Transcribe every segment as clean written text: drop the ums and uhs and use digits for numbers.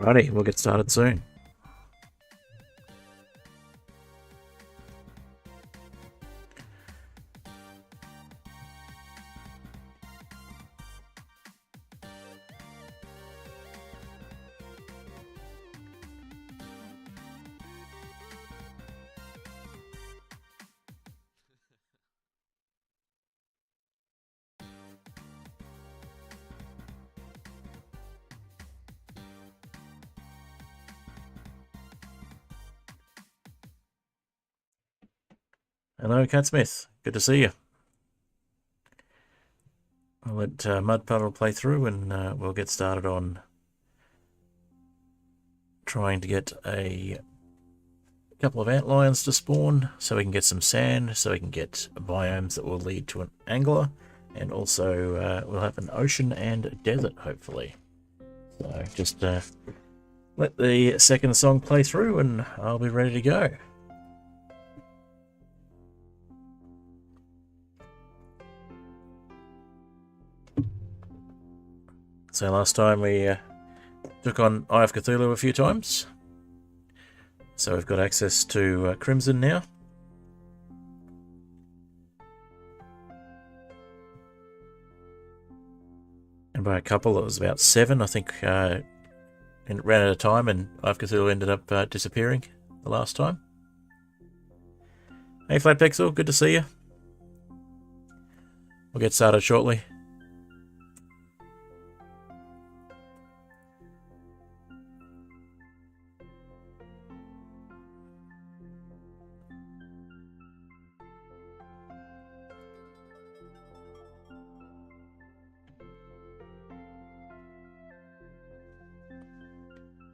Alrighty, we'll get started soon. Hello, Cat Smith. Good to see you. I'll let Mud Puddle play through and we'll get started on trying to get a couple of Antlions to spawn so we can get some sand, so we can get biomes that will lead to an angler, and also we'll have an ocean and a desert, hopefully. So just let the second song play through and I'll be ready to go. So last time we took on Eye of Cthulu a few times. So we've got access to Crimson now. And by a couple, it was about 7, I think. And it ran out of time and Eye of Cthulu ended up disappearing the last time. Hey Flat Pixel, good to see you. We'll get started shortly.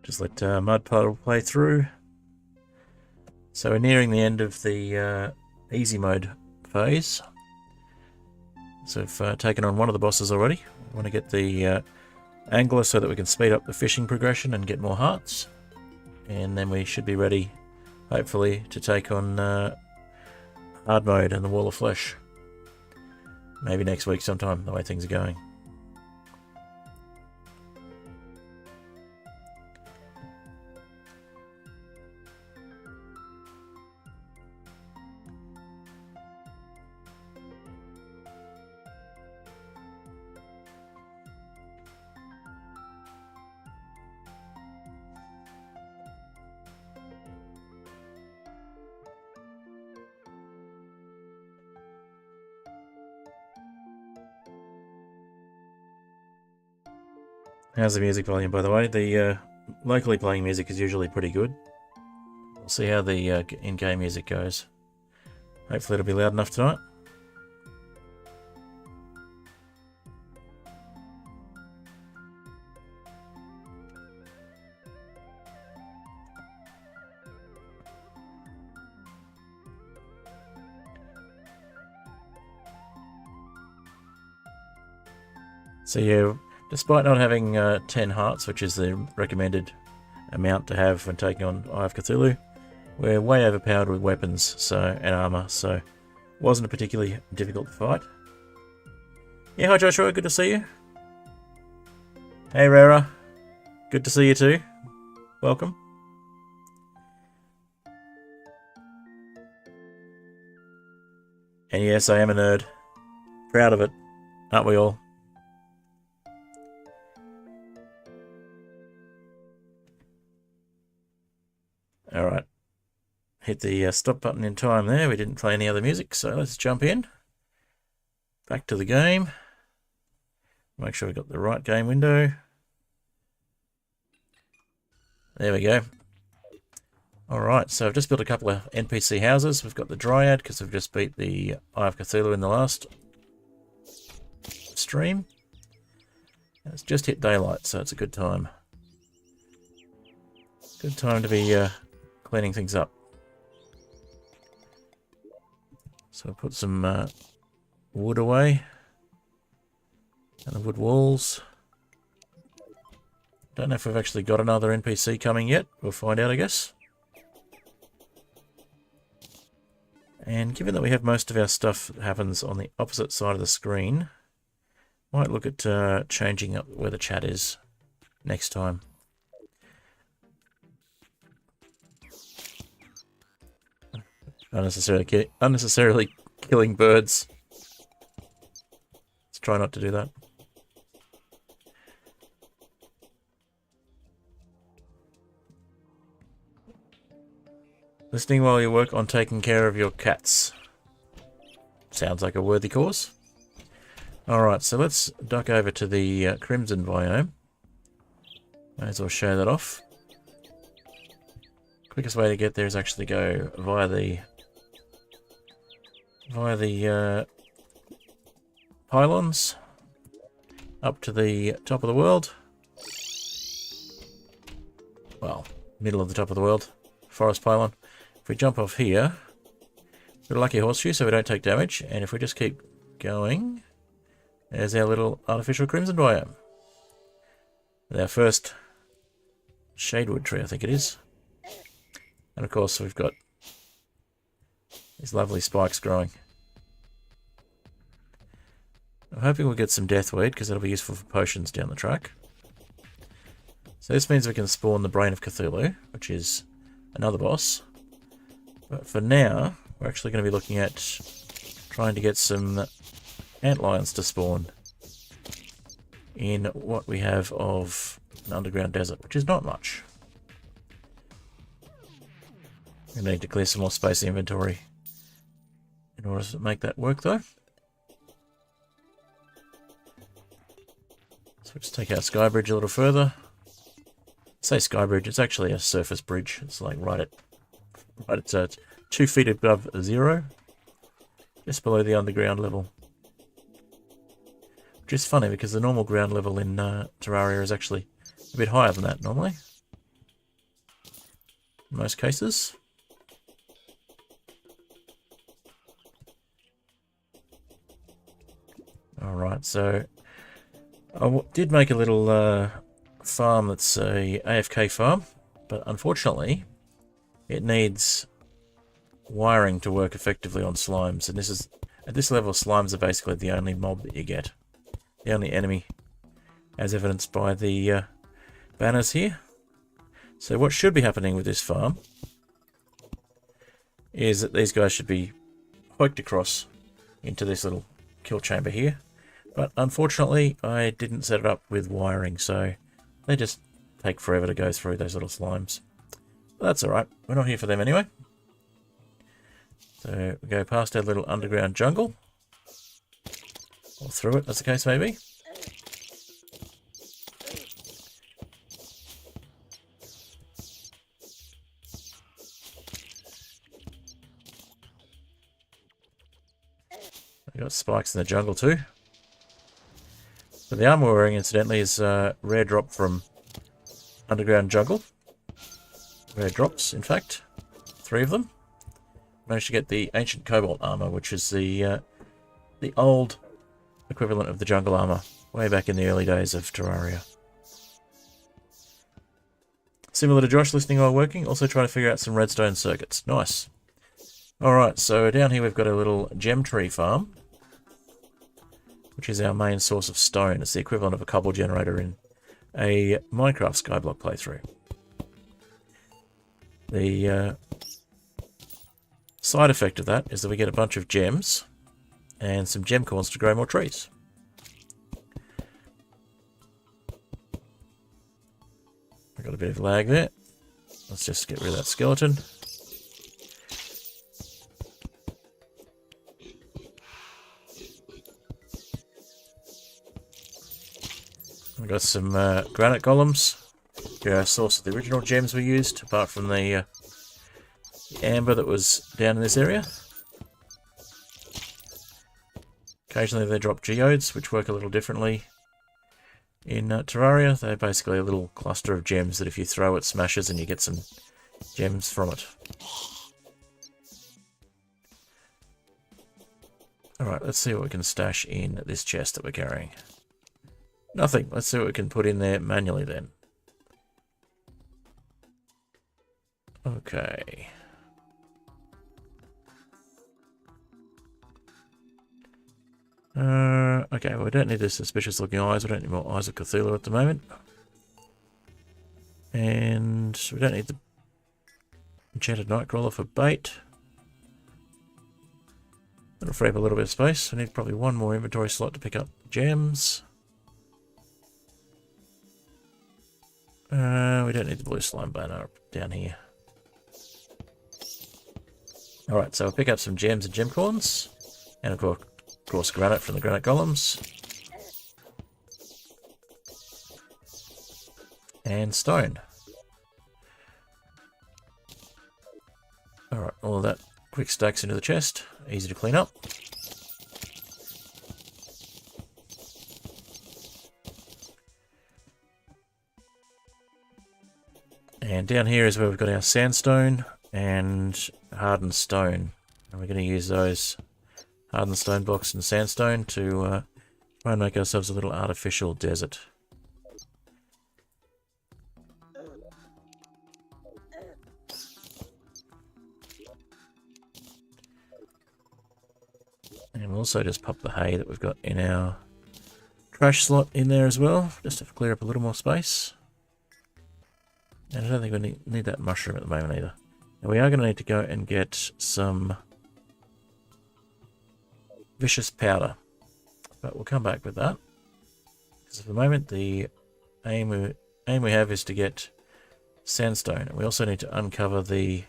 Just let Mud Puddle play through. So we're nearing the end of the easy mode phase. So we've taken on one of the bosses already. We want to get the angler so that we can speed up the fishing progression and get more hearts. And then we should be ready, hopefully, to take on hard mode and the Wall of Flesh. Maybe next week sometime, the way things are going. How's the music volume, by the way? The locally playing music is usually pretty good. We'll see how the in-game music goes. Hopefully it'll be loud enough tonight. So yeah, despite not having 10 hearts, which is the recommended amount to have when taking on Eye of Cthulu, we're way overpowered with weapons and armor, so it wasn't a particularly difficult fight. Yeah, hi Joshua, good to see you. Hey Rara, good to see you too. Welcome. And yes, I am a nerd. Proud of it, aren't we all? Alright, hit the stop button in time there. We didn't play any other music, so let's jump in. Back to the game. Make sure we got the right game window. There we go. Alright, so I've just built a couple of NPC houses. We've got the Dryad, because we've just beat the Eye of Cthulu in the last stream. And it's just hit daylight, so it's a good time. Good time to be cleaning things up. So I'll put some wood away. And the wood walls. Don't know if we've actually got another NPC coming yet. We'll find out, I guess. And given that we have most of our stuff that happens on the opposite side of the screen, might look at changing up where the chat is next time. Unnecessarily killing birds. Let's try not to do that. Listening while you work on taking care of your cats. Sounds like a worthy cause. Alright, so let's duck over to the Crimson biome. May as well show that off. Quickest way to get there is actually go via the pylons up to the top of the world. Well, middle of the top of the world. Forest pylon. If we jump off here, we've got a lucky horseshoe so we don't take damage, and if we just keep going, there's our little artificial crimson biome. With our first shadewood tree, I think it is. And of course we've got these lovely spikes growing. I'm hoping we'll get some deathweed because that'll be useful for potions down the track. So this means we can spawn the Brain of Cthulhu, which is another boss. But for now, we're actually going to be looking at trying to get some Antlions to spawn in what we have of an underground desert, which is not much. We need to clear some more space in the inventory in order to make that work, though. So let's take our sky bridge a little further. I say sky bridge, it's actually a surface bridge. It's like right at 2 feet above zero, just below the underground level. Which is funny because the normal ground level in Terraria is actually a bit higher than that normally. In most cases. Alright, so I did make a little farm that's a AFK farm, but unfortunately it needs wiring to work effectively on slimes, and this is at this level slimes are basically the only mob that you get, the only enemy, as evidenced by the banners here. So what should be happening with this farm is that these guys should be poked across into this little kill chamber here, but unfortunately I didn't set it up with wiring, so they just take forever to go through those little slimes. But that's alright, we're not here for them anyway. So we go past our little underground jungle, or through it as the case may be. We've got spikes in the jungle too. But the armor we're wearing incidentally is rare drop from underground jungle. Rare drops, in fact. 3 of them. Managed to get the ancient cobalt armor, which is the old equivalent of the jungle armor, way back in the early days of Terraria. Similar to Josh, listening while working, also trying to figure out some redstone circuits. Nice. Alright, so down here we've got a little gem tree farm, which is our main source of stone. It's the equivalent of a cobble generator in a Minecraft Skyblock playthrough. The side effect of that is that we get a bunch of gems and some gem corns to grow more trees. I got a bit of lag there. Let's just get rid of that skeleton. We've got some granite golems. Our source of the original gems we used, apart from the amber that was down in this area. Occasionally they drop geodes, which work a little differently in Terraria. They're basically a little cluster of gems that if you throw it smashes and you get some gems from it. Alright, let's see what we can stash in this chest that we're carrying. Nothing. Let's see what we can put in there manually then. Okay. Okay, well, we don't need the suspicious looking eyes. We don't need more Eyes of Cthulu at the moment. And we don't need the enchanted nightcrawler for bait. That'll free up a little bit of space. I need probably one more inventory slot to pick up gems. We don't need the blue slime banner down here. Alright, so we'll pick up some gems and gem corns. And of course granite from the granite golems. And stone. Alright, all of that quick stacks into the chest. Easy to clean up. And down here is where we've got our sandstone and hardened stone. And we're going to use those hardened stone blocks and sandstone to try and make ourselves a little artificial desert. And we'll also just pop the hay that we've got in our trash slot in there as well, just to clear up a little more space. And I don't think we need that mushroom at the moment either. Now we are going to need to go and get some vicious powder. But we'll come back with that. Because at the moment the aim we have is to get sandstone. And we also need to uncover the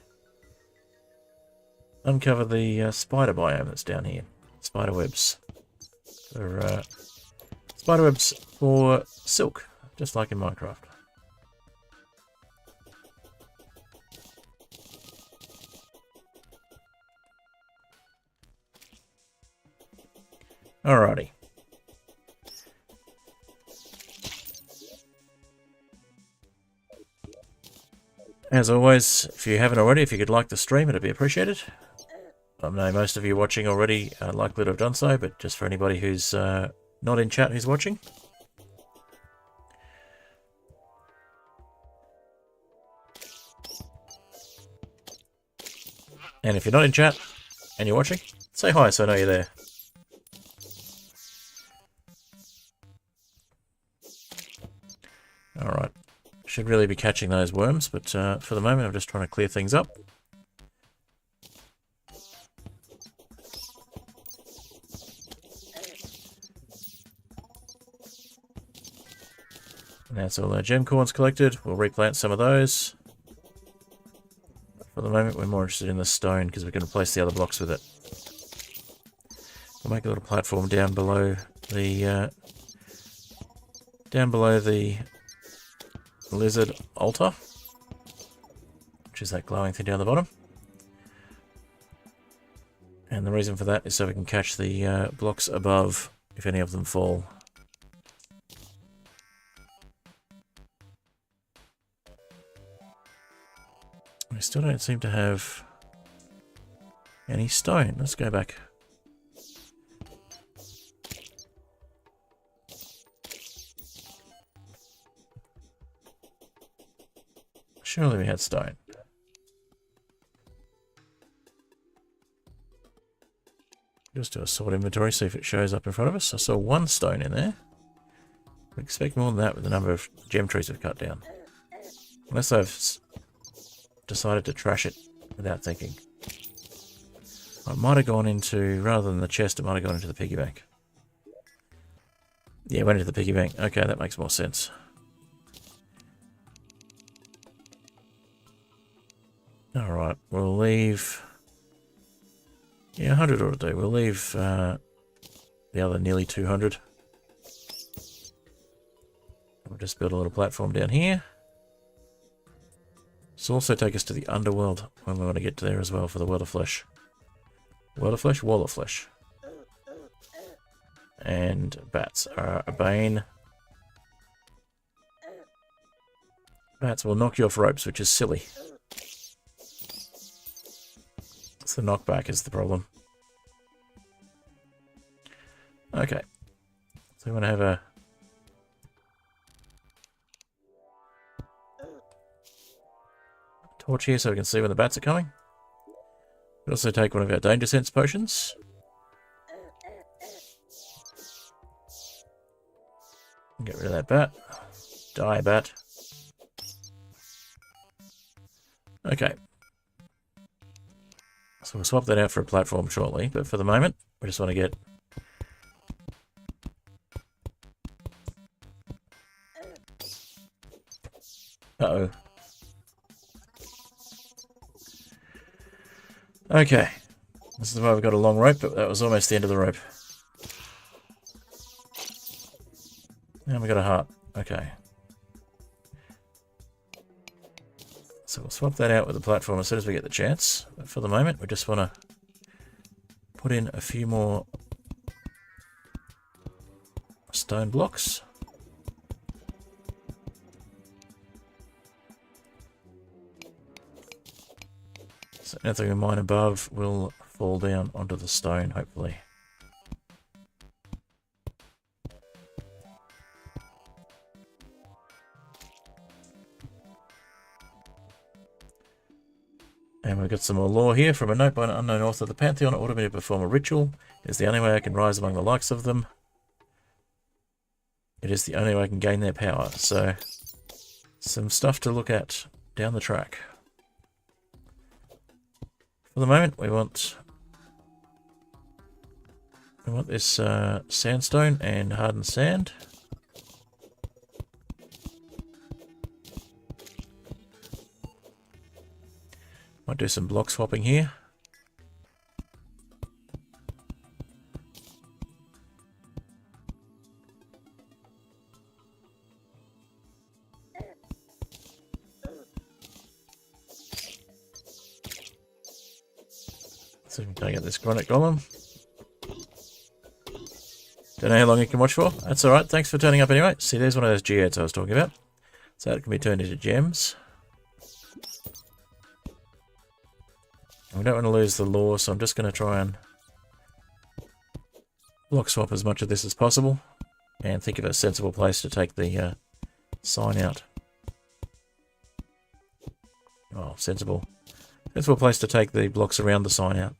spider biome that's down here. Spider webs. Spider webs for silk, just like in Minecraft. Alrighty. As always, if you haven't already, if you could like the stream, it'd be appreciated. I know most of you watching already are likely to have done so, but just for anybody who's not in chat who's watching. And if you're not in chat and you're watching, say hi so I know you're there. Alright, should really be catching those worms, but for the moment I'm just trying to clear things up. That's all our gem corns collected. We'll replant some of those. For the moment we're more interested in the stone because we can replace the other blocks with it. We'll make a little platform down below the lizard altar, which is that glowing thing down the bottom. And the reason for that is so we can catch the blocks above if any of them fall. We still don't seem to have any stone. Let's go back. Surely we had stone. Just do a sort inventory, see if it shows up in front of us. I saw one stone in there. I expect more than that with the number of gem trees we've cut down. Unless I've decided to trash it without thinking. I might have gone into, rather than the chest, it might have gone into the piggy bank. Yeah, it went into the piggy bank. Okay, that makes more sense. Alright, we'll leave... Yeah, 100 ought to do. We'll leave the other nearly 200. We'll just build a little platform down here. This will also take us to the underworld when we want to get to there as well for the World of Flesh. World of Flesh? Wall of Flesh. And bats are a bane. Bats will knock you off ropes, which is silly. It's the knockback is the problem. Okay. So we want to have a... torch here so we can see when the bats are coming. We'll also take one of our danger sense potions. Get rid of that bat. Die, bat. Okay. So we'll swap that out for a platform shortly, but for the moment, We just want to get... Uh-oh. Okay. This is why we've got a long rope, but that was almost the end of the rope. And we got a heart. Okay. So we'll swap that out with the platform as soon as we get the chance. But for the moment, we just want to put in a few more stone blocks. So anything we mine above will fall down onto the stone, hopefully. And we've got some more lore here from a note by an unknown author. The Pantheon ordered me to perform a ritual. It is the only way I can rise among the likes of them. It is the only way I can gain their power. So, some stuff to look at down the track. For the moment, we want this sandstone and hardened sand. Might do some block swapping here. So we can get this granite golem. Don't know how long you can watch for. That's alright, thanks for turning up anyway. See, there's one of those geodes I was talking about. So that can be turned into gems. We don't want to lose the lore, so I'm just going to try and block swap as much of this as possible. And think of a sensible place to take the sign out. Oh, sensible. Sensible place to take the blocks around the sign out.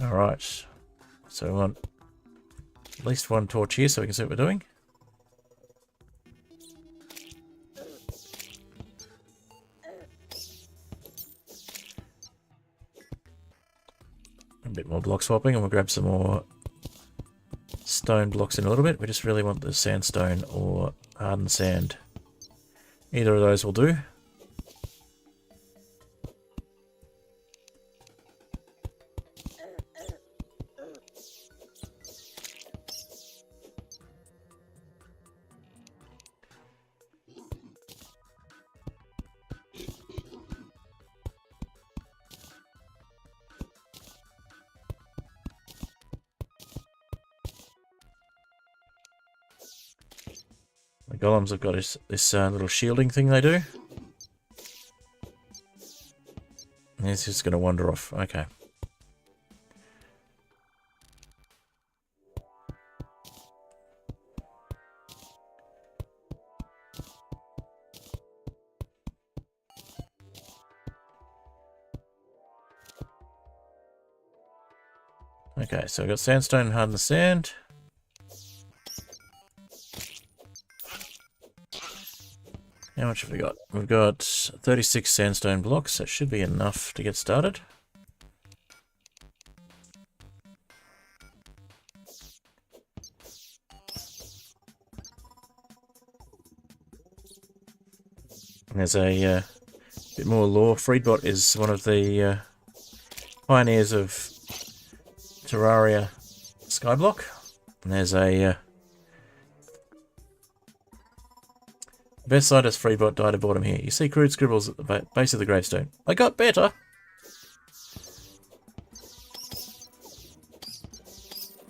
Alright, so we want at least one torch here so we can see what we're doing. A bit more block swapping and we'll grab some more stone blocks in a little bit. We just really want the sandstone or hardened sand. Either of those will do. The golems have got this little shielding thing they do. And it's just going to wander off. Okay. Okay, so we've got sandstone and hardened sand. How much have we got? We've got 36 sandstone blocks. That should be enough to get started. And there's a bit more lore. Freedbot is one of the pioneers of Terraria Skyblock. And there's a best scientist Freebot died aboard him here. You see crude scribbles at the base of the gravestone. I got better!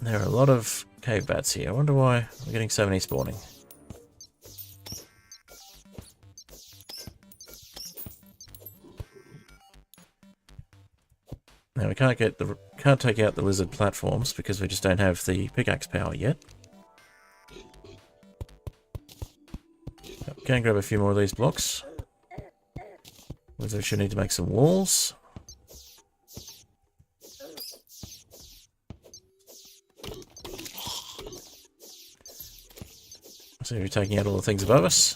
There are a lot of cave bats here. I wonder why we're getting so many spawning. Now we can't take out the lizard platforms because we just don't have the pickaxe power yet. Can grab a few more of these blocks. We should need to make some walls. So we're taking out all the things above us.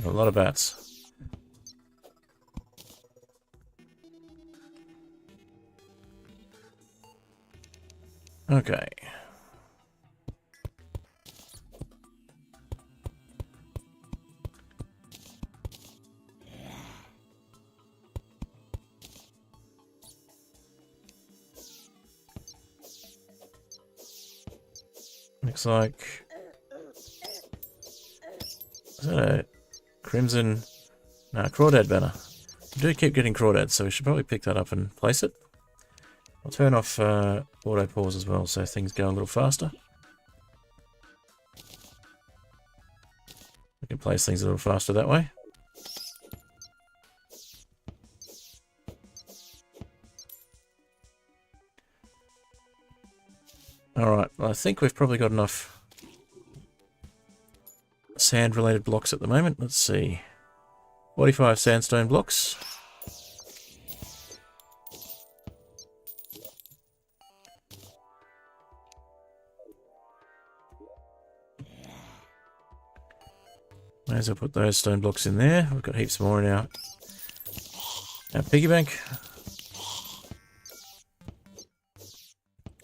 A lot of bats. Okay. Looks like... Is that a crimson... No, crawdad banner. We do keep getting crawdads, so we should probably pick that up and place it. I'll turn off auto pause as well, so things go a little faster. We can place things a little faster that way. Alright, well, I think we've probably got enough sand-related blocks at the moment. Let's see. 45 sandstone blocks. May as well put those stone blocks in there. We've got heaps more in our piggy bank.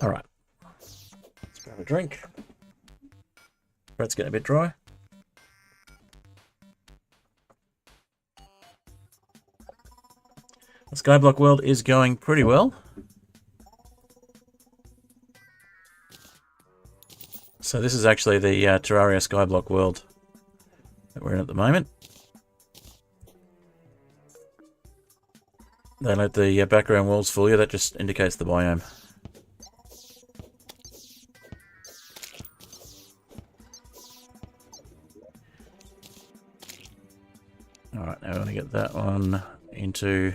Alright. Let's grab a drink. Bread's getting a bit dry. The Skyblock world is going pretty well. So this is actually the Terraria Skyblock world that we're in at the moment. Don't let the background walls fool you, that just indicates the biome. Alright, now we're going to get that one into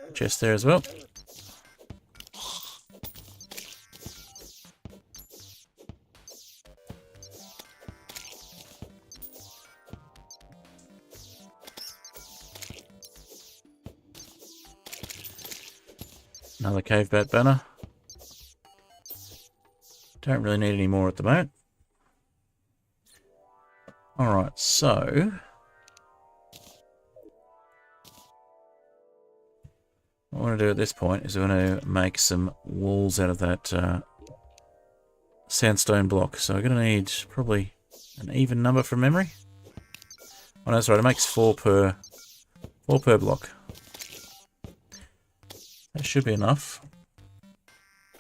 the chest there as well. Another cave bat banner. Don't really need any more at the moment. Alright, so... what I want to do at this point is I want to make some walls out of that sandstone block. So I'm going to need probably an even number from memory. Oh no, that's right, it makes 4 per block. That should be enough.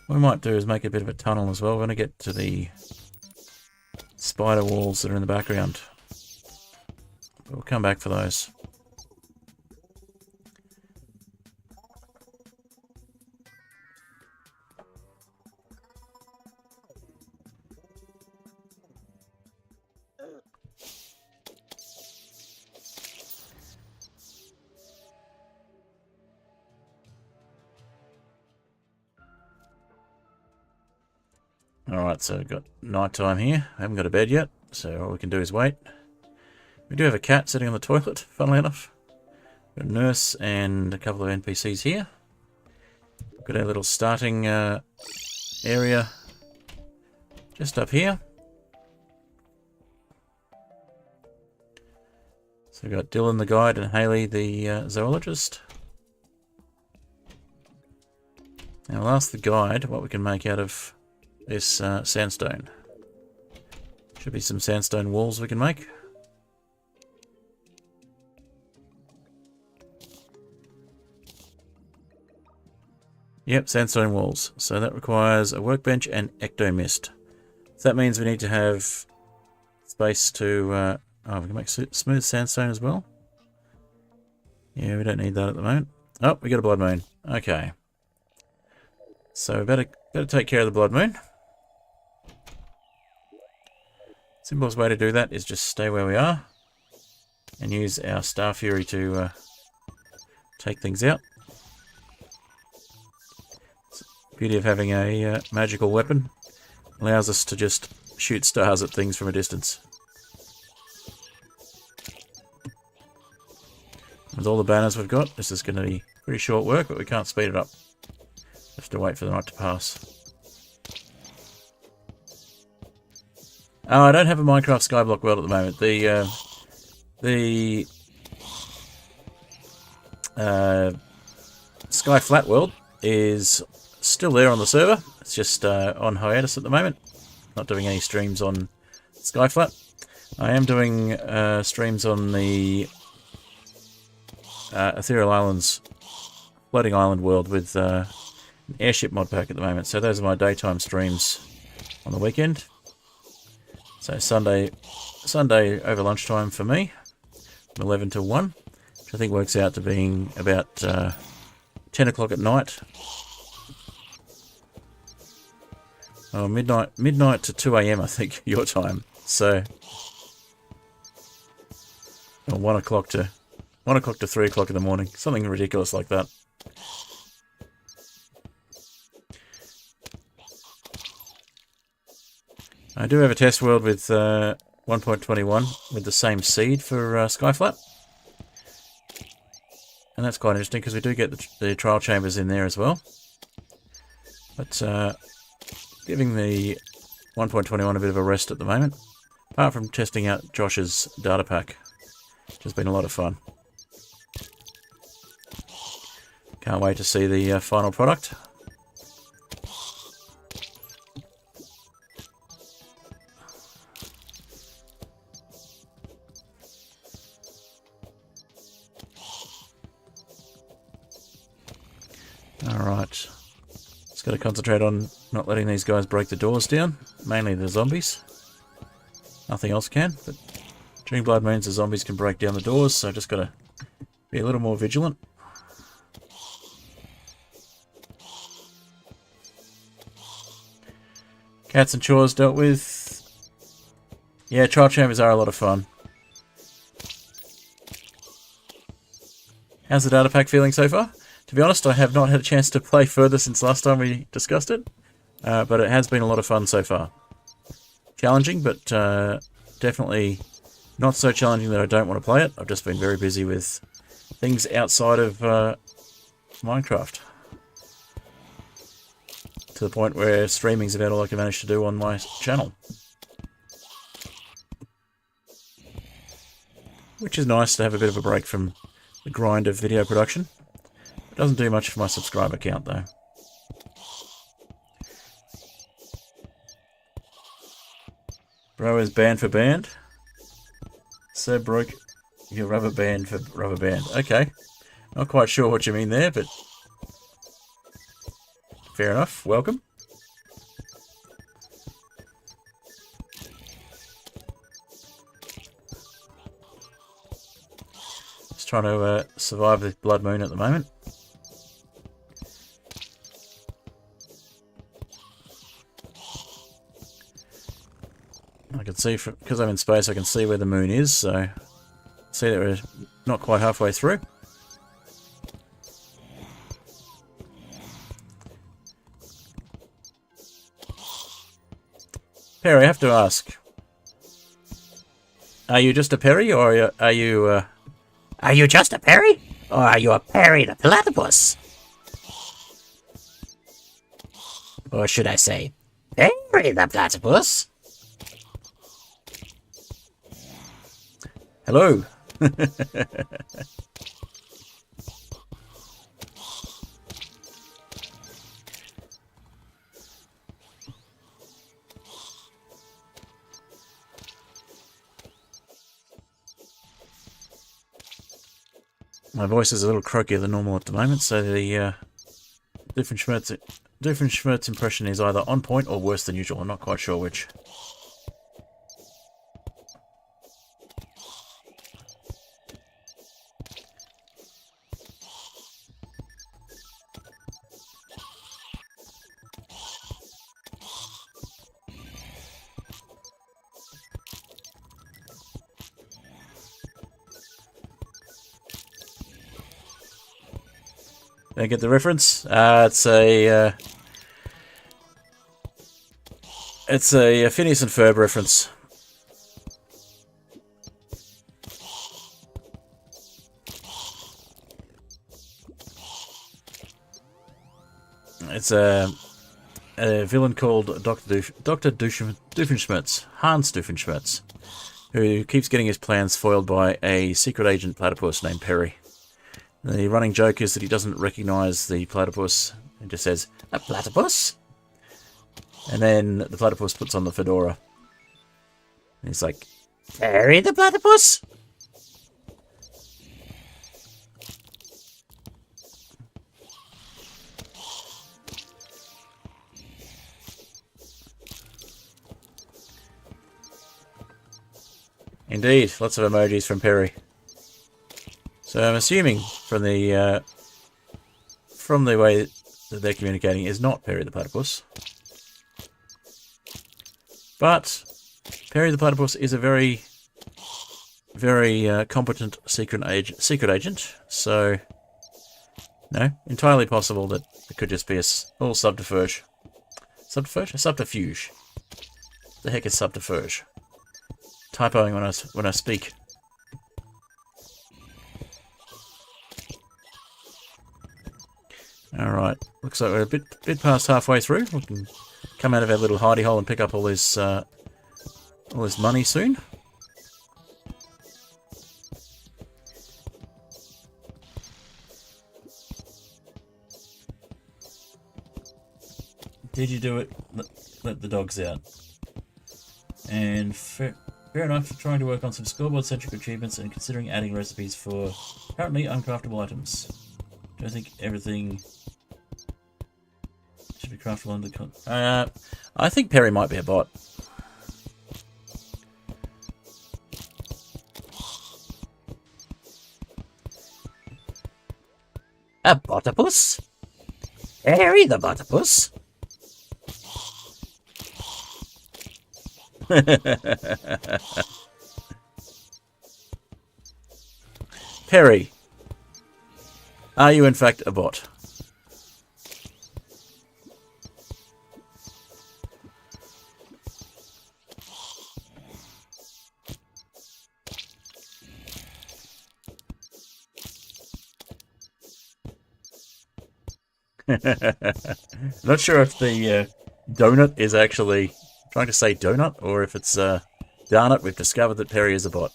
What we might do is make a bit of a tunnel as well. We're going to get to the spider walls that are in the background. But we'll come back for those. Alright, so we've got night time here. I haven't got a bed yet, so all we can do is wait. We do have a cat sitting on the toilet, funnily enough. We've got a nurse and a couple of NPCs here. We've got our little starting area just up here. So we've got Dylan the guide and Haley the zoologist. Now we'll ask the guide what we can make out of this sandstone. Should be some sandstone walls we can make. Yep, sandstone walls. So that requires a workbench and ectomist. So that means we need to have space to... oh, we can make smooth sandstone as well. Yeah, we don't need that at the moment. Oh, we got a blood moon. Okay. So we better take care of the blood moon. Simplest way to do that is just stay where we are and use our Star Fury to take things out. The beauty of having a magical weapon allows us to just shoot stars at things from a distance. With all the banners we've got, this is going to be pretty short work, but we can't speed it up. to wait for the night to pass. Oh, I don't have a Minecraft Skyblock world at the moment. The Sky Flat world is still there on the server. It's just on hiatus at the moment. Not doing any streams on Sky Flat. I am doing streams on the Ethereal Islands Floating Island world with an airship mod pack at the moment. So those are my daytime streams on the weekend. So Sunday over lunchtime for me, from 11 till 1, which I think works out to being about 10 o'clock at night. Oh, midnight to 2 AM, I think, your time. So, or 1 o'clock to 3 o'clock in the morning, something ridiculous like that. I do have a test world with 1.21 with the same seed for Skyflat. And that's quite interesting because we do get the trial chambers in there as well. But giving the 1.21 a bit of a rest at the moment, apart from testing out Josh's data pack, which has been a lot of fun. Can't wait to see the final product. Alright, just got to concentrate on not letting these guys break the doors down, mainly the zombies. Nothing else can, but during blood moons the zombies can break down the doors, so just got to be a little more vigilant. Cats and chores dealt with. Yeah, trial chambers are a lot of fun. How's the data pack feeling so far? To be honest, I have not had a chance to play further since last time we discussed it, but it has been a lot of fun so far. Challenging, but definitely not so challenging that I don't want to play it. I've just been very busy with things outside of Minecraft. To the point where streaming's about all I can manage to do on my channel. Which is nice to have a bit of a break from the grind of video production. It doesn't do much for my subscriber count, though. Bro is banned for band. So broke your rubber band for rubber band. Okay. Not quite sure what you mean there, but fair enough. Welcome. Just trying to survive the blood moon at the moment. I can see, because I'm in space, I can see where the moon is, so see that we're not quite halfway through. Perry, I have to ask, are you just a Perry, or are you just a Perry? Or are you a Perry the platypus? Or should I say, Perry the platypus? Hello. My voice is a little croakier than normal at the moment, so the Doofenshmirtz impression is either on point or worse than usual. I'm not quite sure which. Did I get the reference? It's a Phineas and Ferb reference. It's a villain called Dr. Doofenshmirtz, Hans Doofenshmirtz, who keeps getting his plans foiled by a secret agent platypus named Perry. The running joke is that he doesn't recognise the platypus and just says, "A platypus?" And then the platypus puts on the fedora. And he's like, "Perry the platypus?" Indeed, lots of emojis from Perry. So I'm assuming from the way that they're communicating is not Perry the platypus. But Perry the platypus is a very, very competent secret agent. So, no, entirely possible that it could just be a all subterfuge. Subterfuge? A subterfuge. The heck is subterfuge? Typoing when I speak. Alright, looks like we're a bit past halfway through. We can come out of our little hidey hole and pick up all this money soon. Did you do it? Let the dogs out. And fair enough, trying to work on some scoreboard-centric achievements and considering adding recipes for currently uncraftable items. Do I think everything should be craftable under the I think Perry might be a bot. A botapus? Perry the botapus? Perry, are you in fact a bot? Not sure if the donut is actually trying to say donut, or if it's darn it, we've discovered that Perry is a bot.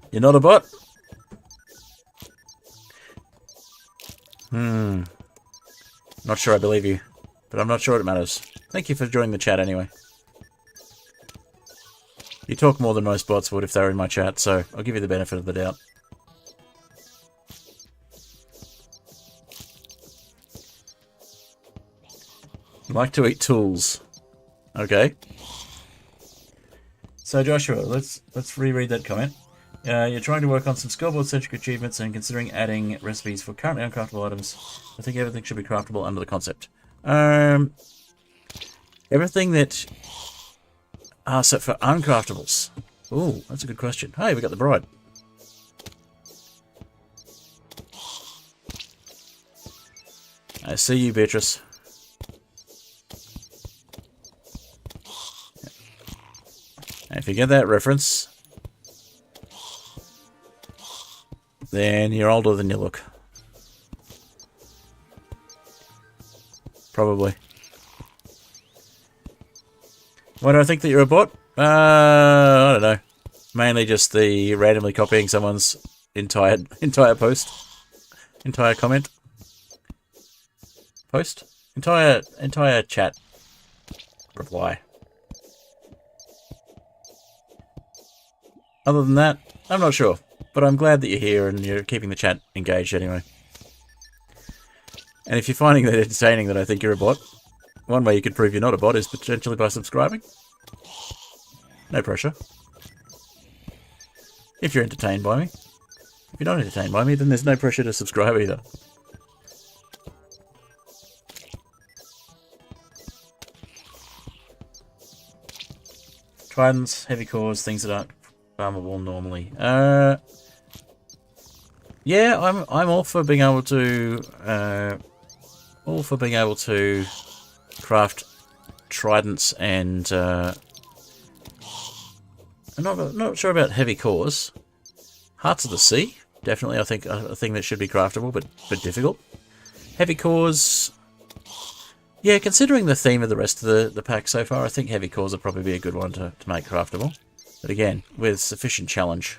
You're not a bot? Not sure I believe you, but I'm not sure it matters. Thank you for joining the chat anyway. You talk more than most bots would if they were in my chat, so I'll give you the benefit of the doubt. Like to eat tools. Okay. So Joshua, let's reread that comment. You're trying to work on some scoreboard-centric achievements and considering adding recipes for currently uncraftable items. I think everything should be craftable under the concept. Everything that... so for uncraftables. Ooh, that's a good question. Hey, we got the bride. I see you, Beatrice. If you get that reference, then you're older than you look. Probably. Why do I think that you're a bot? I don't know. Mainly just the randomly copying someone's entire post. Entire comment. Post? Entire chat reply. Other than that, I'm not sure. But I'm glad that you're here and you're keeping the chat engaged anyway. And if you're finding that entertaining that I think you're a bot, one way you could prove you're not a bot is potentially by subscribing. No pressure. If you're entertained by me. If you're not entertained by me, then there's no pressure to subscribe either. Tridents, heavy cores, things that aren't farmable normally. Yeah, I'm all for being able to craft tridents and I'm not sure about heavy cores. Hearts of the Sea? Definitely, I think a thing that should be craftable, but difficult. Heavy cores. Yeah, considering the theme of the rest of the pack so far, I think heavy cores would probably be a good one to make craftable. But again, with sufficient challenge.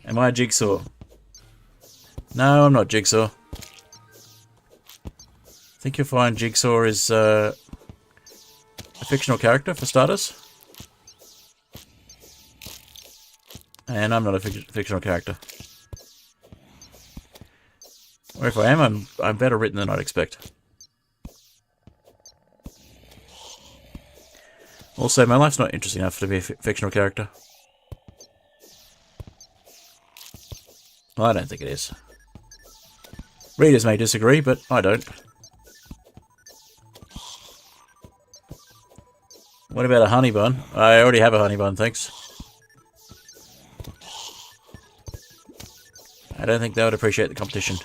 Am I a Jigsaw? No, I'm not Jigsaw. I think you'll find Jigsaw is a fictional character, for starters. And I'm not a fictional character. Or if I am, I'm better written than I'd expect. Also, my life's not interesting enough to be a fictional character. Well, I don't think it is. Readers may disagree, but I don't. What about a honey bun? I already have a honey bun, thanks. I don't think they would appreciate the competition.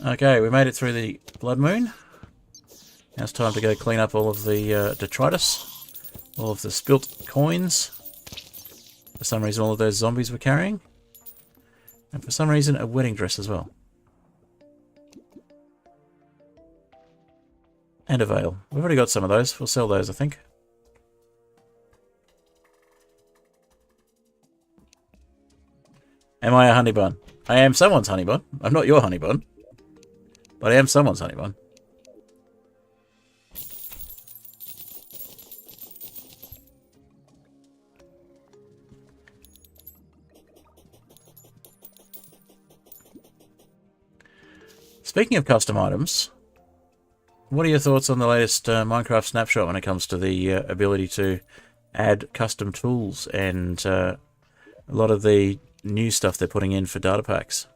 Okay, we made it through the blood moon. Now it's time to go clean up all of the detritus, all of the spilt coins. For some reason, all of those zombies were carrying. And for some reason, a wedding dress as well. And a veil. We've already got some of those. We'll sell those, I think. Am I a honey bun? I am someone's honey bun. I'm not your honey bun. But I am someone's honey bun. Speaking of custom items, what are your thoughts on the latest Minecraft snapshot when it comes to the ability to add custom tools and a lot of the new stuff they're putting in for data packs?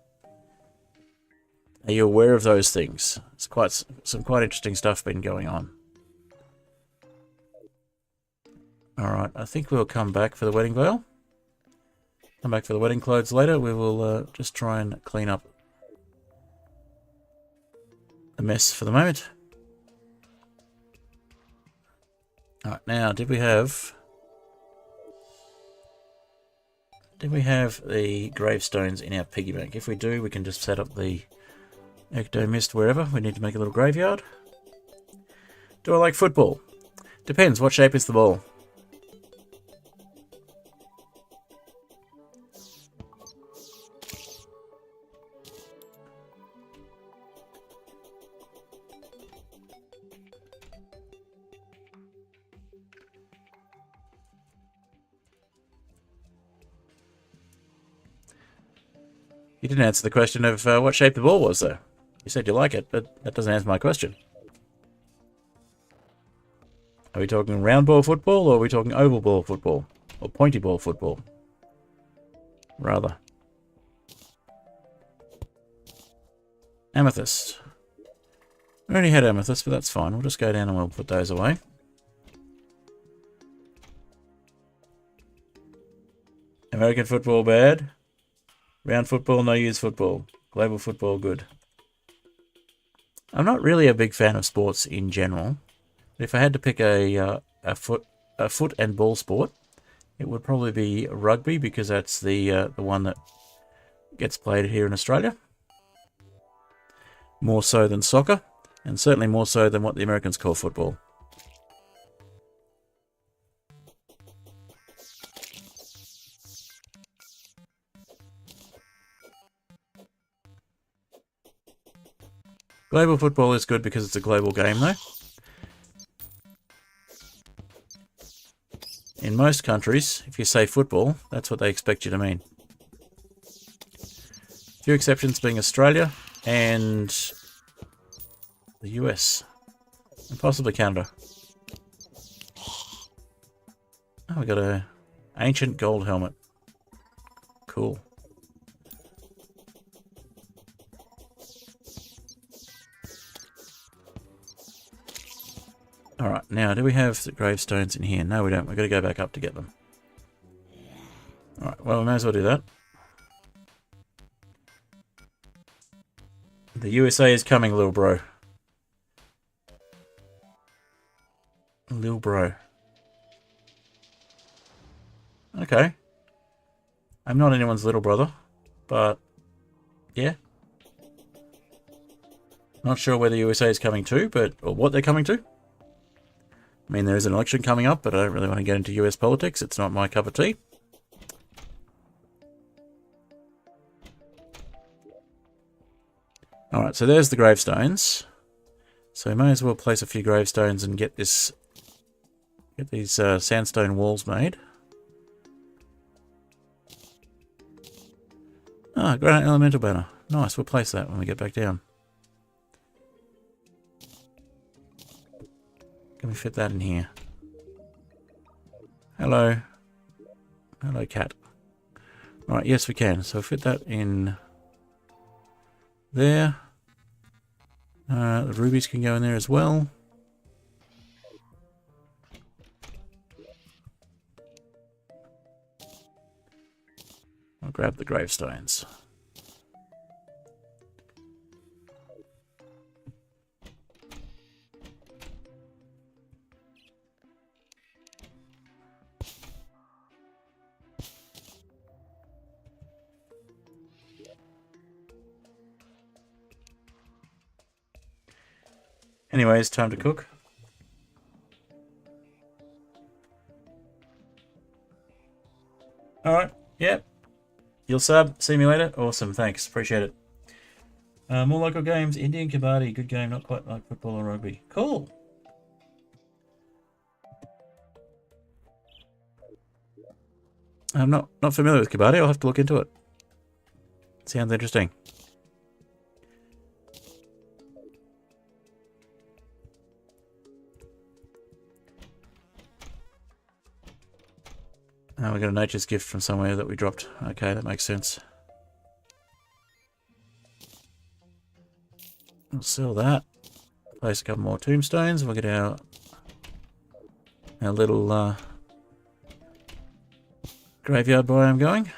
Are you aware of those things? It's some quite interesting stuff been going on. Alright, I think we'll come back for the wedding veil. Come back for the wedding clothes later. We will just try and clean up the mess for the moment. Alright, now, did we have the gravestones in our piggy bank? If we do, we can just set up the ecto mist wherever. We need to make a little graveyard. Do I like football? Depends. What shape is the ball? You didn't answer the question of what shape the ball was, though. You said you like it, but that doesn't answer my question. Are we talking round ball football, or are we talking oval ball football? Or pointy ball football? Rather. Amethyst. We already had amethyst, but that's fine. We'll just go down and we'll put those away. American football bad. Round football, no use football. Global football, good. I'm not really a big fan of sports in general. But if I had to pick a foot and ball sport, it would probably be rugby, because that's the one that gets played here in Australia. More so than soccer, and certainly more so than what the Americans call football. Global football is good because it's a global game, though. In most countries, if you say football, that's what they expect you to mean. Few exceptions being Australia and the US, and possibly Canada. Oh, we got a ancient gold helmet. Cool. Alright, now, do we have the gravestones in here? No, we don't. We've got to go back up to get them. Alright, well, we may as well do that. The USA is coming, little bro. Little bro. Okay. I'm not anyone's little brother, but yeah. Not sure where the USA is coming to, or what they're coming to. I mean, there is an election coming up, but I don't really want to get into US politics. It's not my cup of tea. Alright, so there's the gravestones. So we may as well place a few gravestones and get these sandstone walls made. Ah, granite elemental banner. Nice, we'll place that when we get back down. Can we fit that in here? Hello. Hello, cat. Alright, yes we can. So fit that in there. The rubies can go in there as well. I'll grab the gravestones. Anyways, time to cook. Alright, yep. You'll sub. See me later. Awesome, thanks. Appreciate it. More local games. Indian Kabaddi. Good game, not quite like football or rugby. Cool. I'm not familiar with Kabaddi. I'll have to look into it. Sounds interesting. We got a nature's gift from somewhere that we dropped. Okay, that makes sense. We'll sell that. Place a couple more tombstones. We'll get our little graveyard biome going.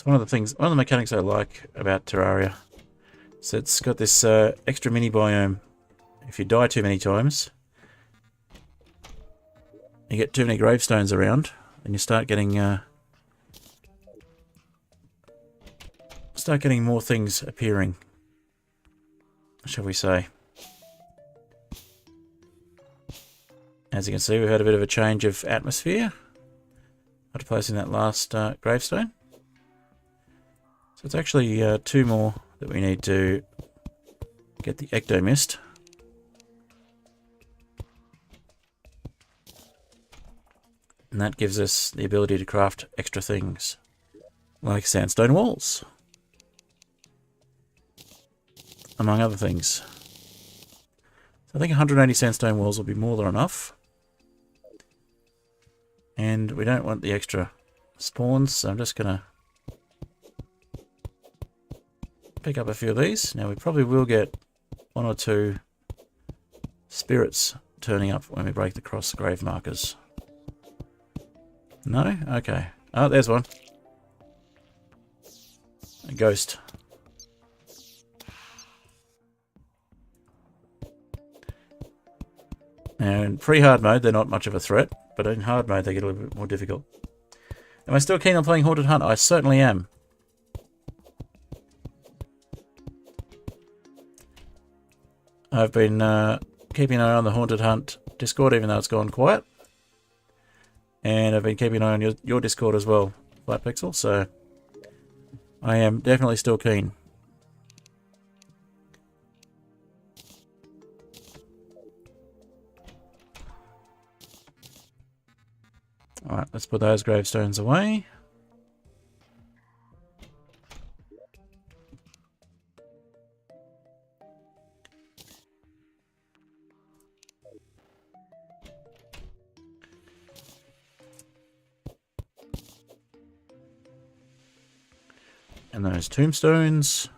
One of the mechanics I like about Terraria is it's got this extra mini biome. If you die too many times, you get too many gravestones around, and you start getting more things appearing, shall we say. As you can see, we've had a bit of a change of atmosphere after placing that last gravestone. So it's actually 2 more that we need to get the ectomist. And that gives us the ability to craft extra things, like sandstone walls, among other things. So I think 180 sandstone walls will be more than enough. And we don't want the extra spawns, so I'm just going to pick up a few of these. Now we probably will get 1 or 2 spirits turning up when we break the cross grave markers. No? Okay. Oh, there's one. A ghost. Now in pre-hard mode they're not much of a threat, but in hard mode they get a little bit more difficult. Am I still keen on playing Haunted Hunt? I certainly am. I've been keeping an eye on the Haunted Hunt Discord, even though it's gone quiet. And I've been keeping an eye on your Discord as well, Flatpixel, so I am definitely still keen. Alright, let's put those gravestones away. And those tombstones.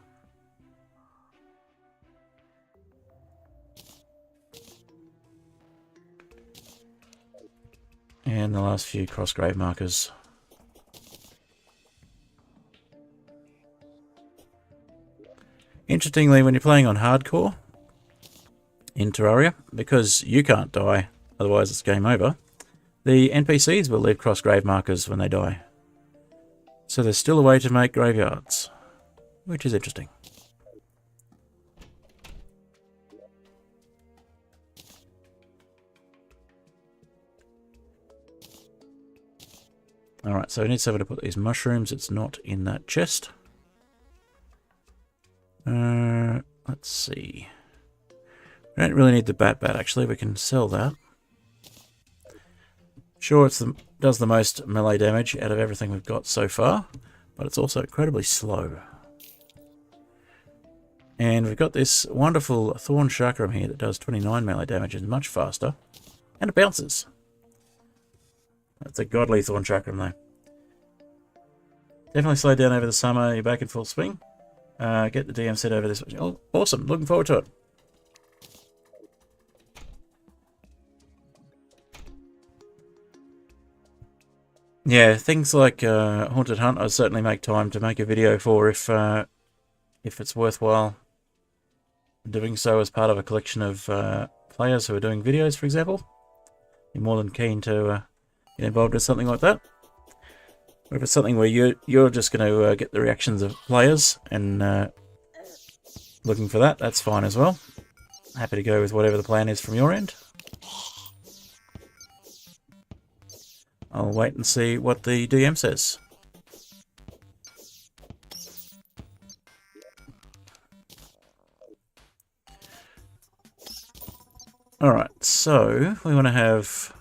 And the last few cross grave markers. Interestingly, when you're playing on hardcore in Terraria, because you can't die, otherwise it's game over, the NPCs will leave cross grave markers when they die. So there's still a way to make graveyards, which is interesting. Alright, so we need somewhere to put these mushrooms. It's not in that chest. Let's see. We don't really need the bat actually. We can sell that. Sure, does the most melee damage out of everything we've got so far, but it's also incredibly slow. And we've got this wonderful thorn chakram here that does 29 melee damage and much faster. And it bounces. That's a godly thorn chakram though. Definitely slow down over the summer. You're back in full swing. Get the DM set over this. Oh, awesome. Looking forward to it. Yeah, things like Haunted Hunt, I'll certainly make time to make a video for if it's worthwhile doing so as part of a collection of players who are doing videos, for example. You're more than keen to get involved with something like that. Or if it's something where you're just going to get the reactions of players and looking for that, that's fine as well. Happy to go with whatever the plan is from your end. I'll wait and see what the DM says. Alright, so we want to have...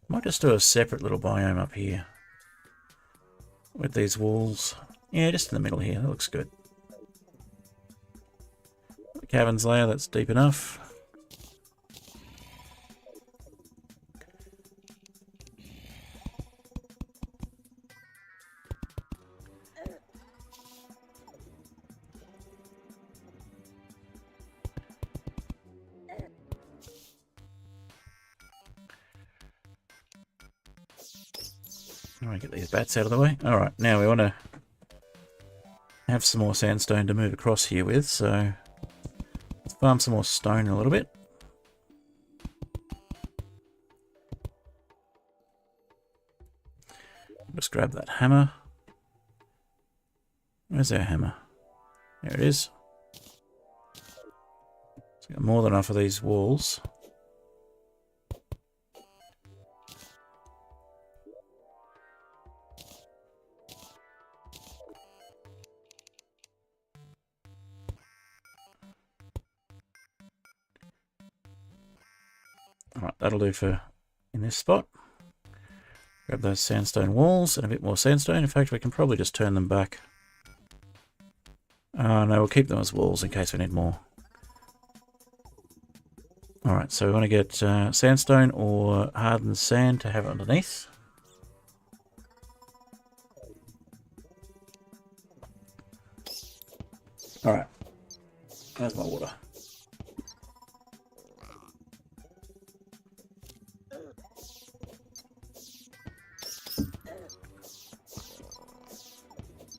might just do a separate little biome up here. With these walls. Yeah, just in the middle here. That looks good. The caverns layer, that's deep enough. Alright, get these bats out of the way. Alright, now we want to have some more sandstone to move across here with, so let's farm some more stone a little bit. Just grab that hammer. Where's our hammer? There it is. So got more than enough of these walls. Alright, that'll do for in this spot. Grab those sandstone walls and a bit more sandstone. In fact, we can probably just turn them back. No, we'll keep them as walls in case we need more. Alright, so we want to get sandstone or hardened sand to have underneath. Alright, there's my water.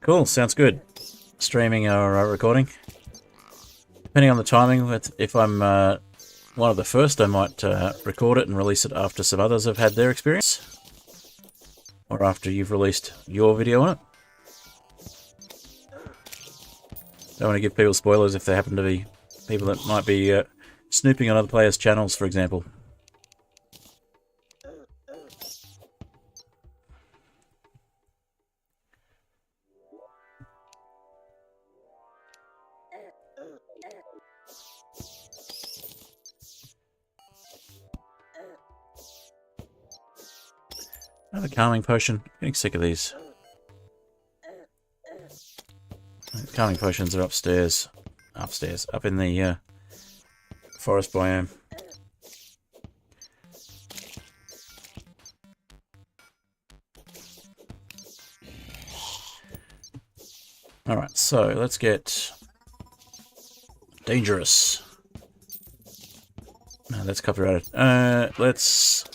Cool, sounds good. Streaming or recording. Depending on the timing, if I'm one of the first, I might record it and release it after some others have had their experience. Or after you've released your video on it. Don't want to give people spoilers if there happen to be people that might be snooping on other players' channels, for example. Another calming potion. Getting sick of these. Calming potions are upstairs. Up in the forest biome. Alright, so let's get dangerous. No, that's copyrighted. Let's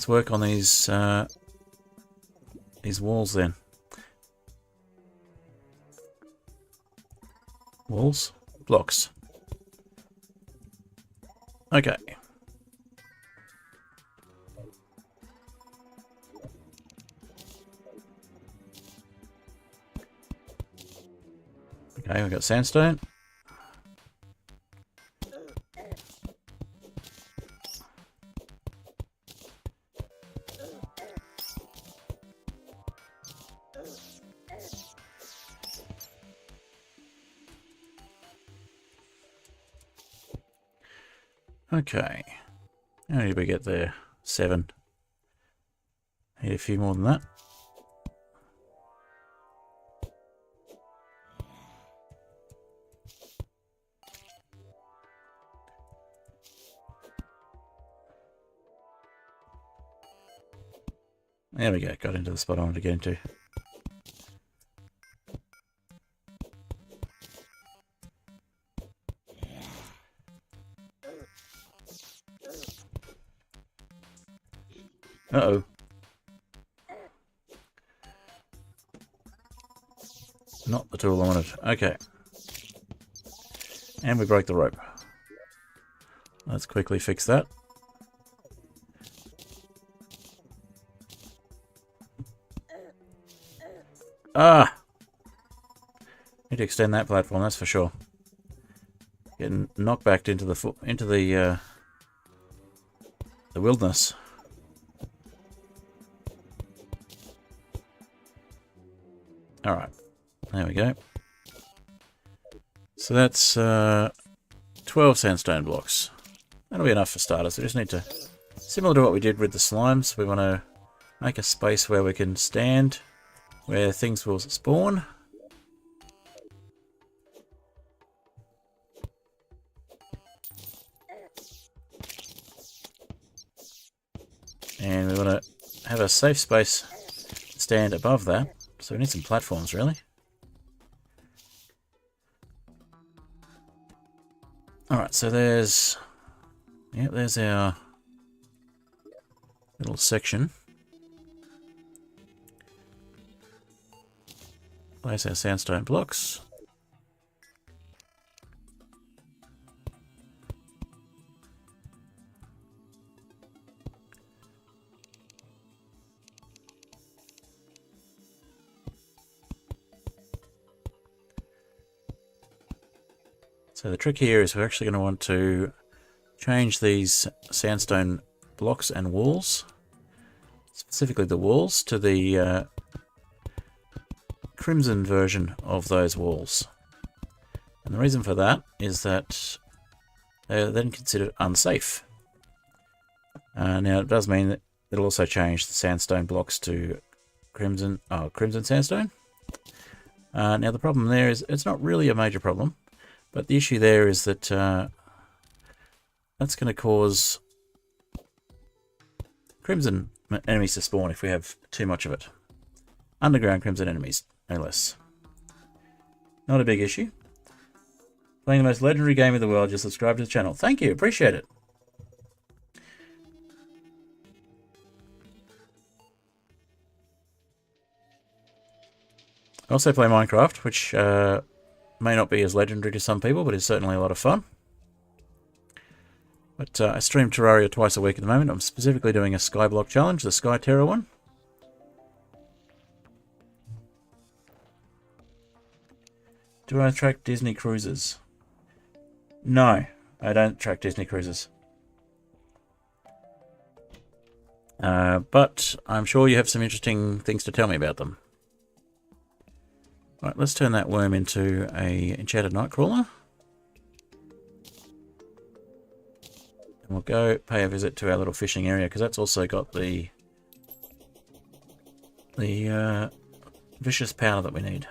work on these walls then. Walls? Blocks. Okay. Okay, we've got sandstone. Okay. How did we get there? 7. Need a few more than that. There we go, got into the spot I wanted to get into. Uh-oh. Not the tool I wanted. Okay. And we broke the rope. Let's quickly fix that. Ah! Need to extend that platform, that's for sure. Getting knocked back into the wilderness. Alright, there we go. So that's 12 sandstone blocks. That'll be enough for starters. We just need to, similar to what we did with the slimes, we want to make a space where we can stand, where things will spawn. And we want to have a safe space to stand above that. So we need some platforms, really. Alright, so there's our little section. Place our sandstone blocks. So the trick here is we're actually going to want to change these sandstone blocks and walls, specifically the walls, to the crimson version of those walls. And the reason for that is that they're then considered unsafe. Now it does mean that it'll also change the sandstone blocks to crimson sandstone. Now the problem there is it's not really a major problem. But the issue there is that that's going to cause crimson enemies to spawn if we have too much of it. Underground crimson enemies, no less. Not a big issue. Playing the most legendary game in the world, just subscribe to the channel. Thank you, appreciate it. I also play Minecraft, which may not be as legendary to some people, but it's certainly a lot of fun. But I stream Terraria twice a week at the moment. I'm specifically doing a Skyblock challenge, the Skyterra one. Do I track Disney cruises? No, I don't track Disney cruises. But I'm sure you have some interesting things to tell me about them. Right, let's turn that worm into a enchanted nightcrawler. And we'll go pay a visit to our little fishing area, because that's also got the vicious powder that we need.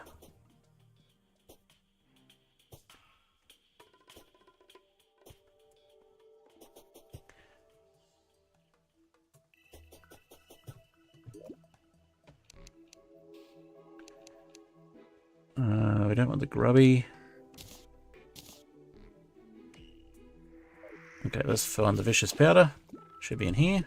we don't want the grubby. Okay, let's find the vicious powder. Should be in here.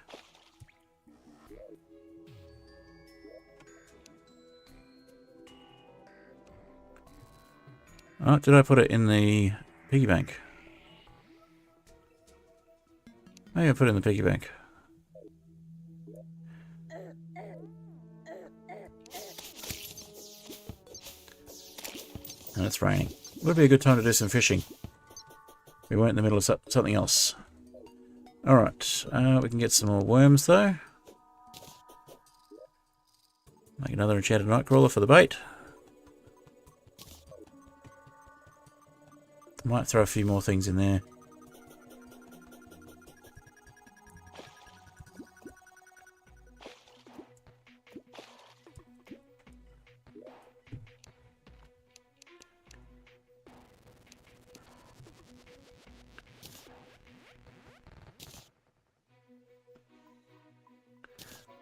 Oh, did I put it in the piggy bank? Maybe I put it in the piggy bank. And it's raining. Would be a good time to do some fishing. We weren't in the middle of something else. Alright, we can get some more worms though. Make another enchanted nightcrawler for the bait. Might throw a few more things in there.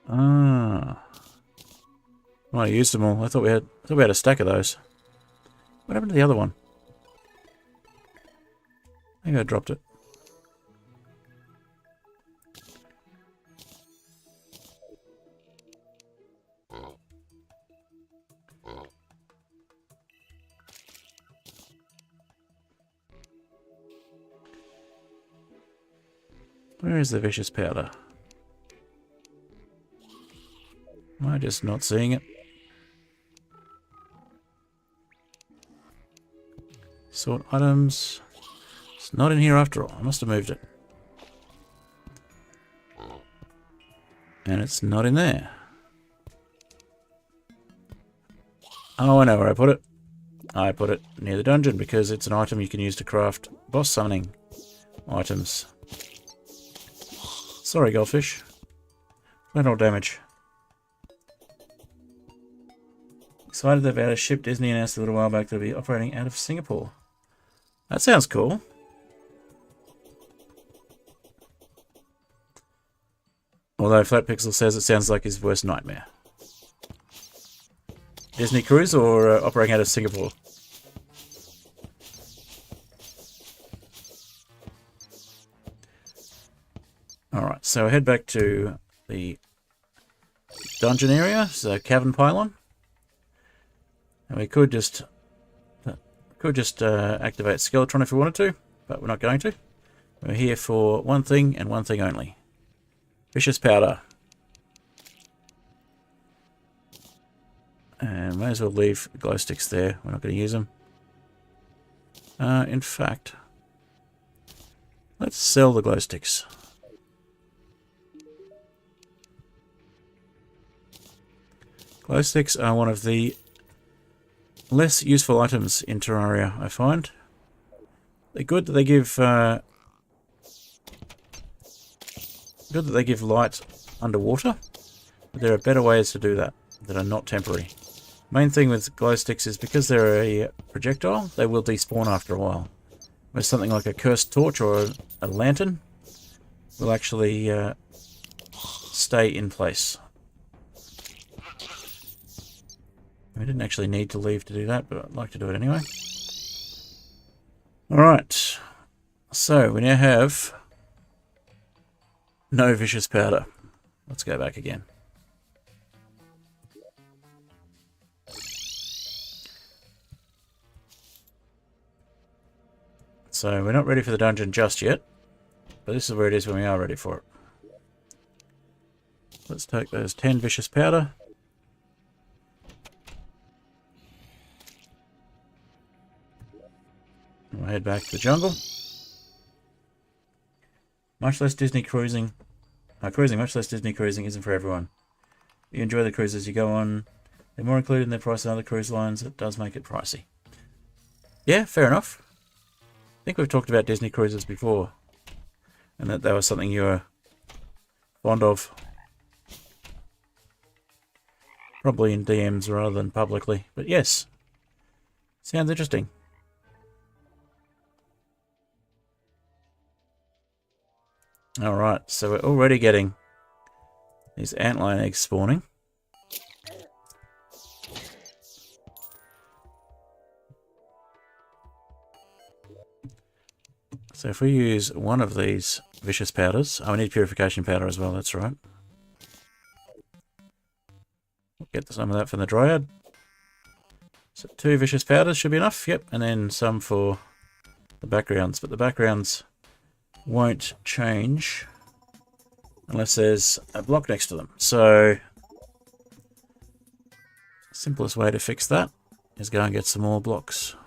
Ah. Well, I used them all. I thought we had a stack of those. What happened to the other one? I think I dropped it. Where is the vicious powder? Am I just not seeing it? Sort items. It's not in here after all. I must have moved it. And it's not in there. Oh, I know where I put it. I put it near the dungeon because it's an item you can use to craft boss summoning items. Sorry, goldfish. Collateral damage. Excited about a ship Disney announced a little while back that will be operating out of Singapore. That sounds cool. Although Flatpixel says it sounds like his worst nightmare. Disney cruise or operating out of Singapore? Alright, so I head back to the dungeon area, so cavern pylon. And we could just activate Skeletron if we wanted to, but we're not going to. We're here for one thing and one thing only. Vicious powder. And may as well leave glow sticks there. We're not going to use them. In fact, let's sell the glow sticks. Glow sticks are one of the less useful items in Terraria, I find. They're good that they give light underwater, but there are better ways to do that are not temporary. Main thing with glow sticks is because they're a projectile, they will despawn after a while. Whereas something like a cursed torch or a lantern will actually stay in place. We didn't actually need to leave to do that, but I'd like to do it anyway. Alright, so we now have no vicious powder. Let's go back again. So we're not ready for the dungeon just yet, but this is where it is when we are ready for it. Let's take those 10 vicious powder. We'll head back to the jungle. Much less Disney cruising. Much less Disney cruising isn't for everyone. You enjoy the cruises you go on. They're more included in their price than other cruise lines. It does make it pricey. Yeah, fair enough. I think we've talked about Disney cruises before. And that was something you were fond of. Probably in DMs rather than publicly. But yes. Sounds interesting. Alright, so we're already getting these antlion eggs spawning. So if we use one of these vicious powders... Oh, we need purification powder as well, that's right. Get some of that from the Dryad. So 2 vicious powders should be enough, yep. And then some for the backgrounds. But the backgrounds won't change unless there's a block next to them. So simplest way to fix that is go and get some more blocks.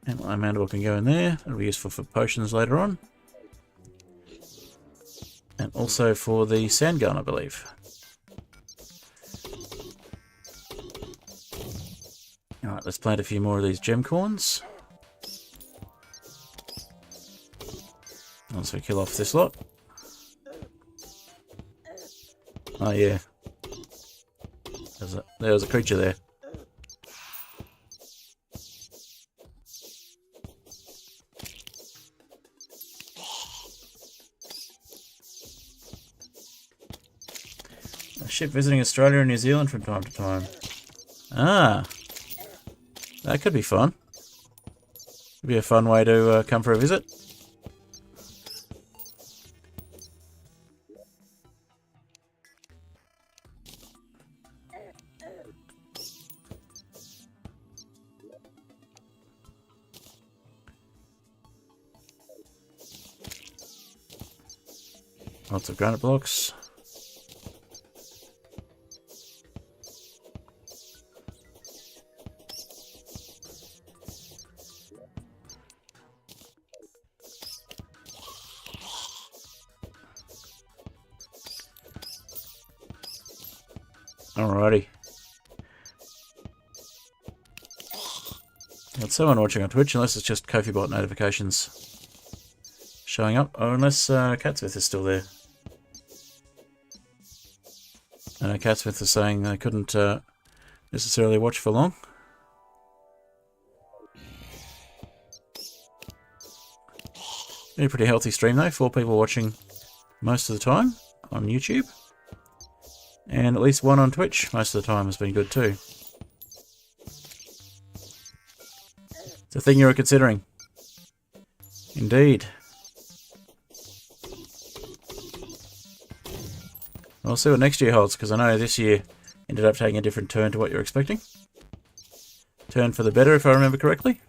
And my mandible can go in there. That'll be useful for potions later on. And also for the sand gun, I believe. Alright, let's plant a few more of these gem corns. Once we kill off this lot. Oh yeah. There was a creature there. A ship visiting Australia and New Zealand from time to time. Ah. That could be fun. Could be a fun way to come for a visit. Lots of granite blocks. Alrighty. Got someone watching on Twitch, unless it's just Ko-fi-bot notifications showing up. Oh, unless Catsmith is still there. I know Catsmith is saying they couldn't necessarily watch for long. Been a pretty healthy stream though, 4 people watching most of the time on YouTube. And at least 1 on Twitch most of the time has been good too. It's a thing you were considering. Indeed. We'll see what next year holds, because I know this year ended up taking a different turn to what you're expecting. Turn for the better, if I remember correctly.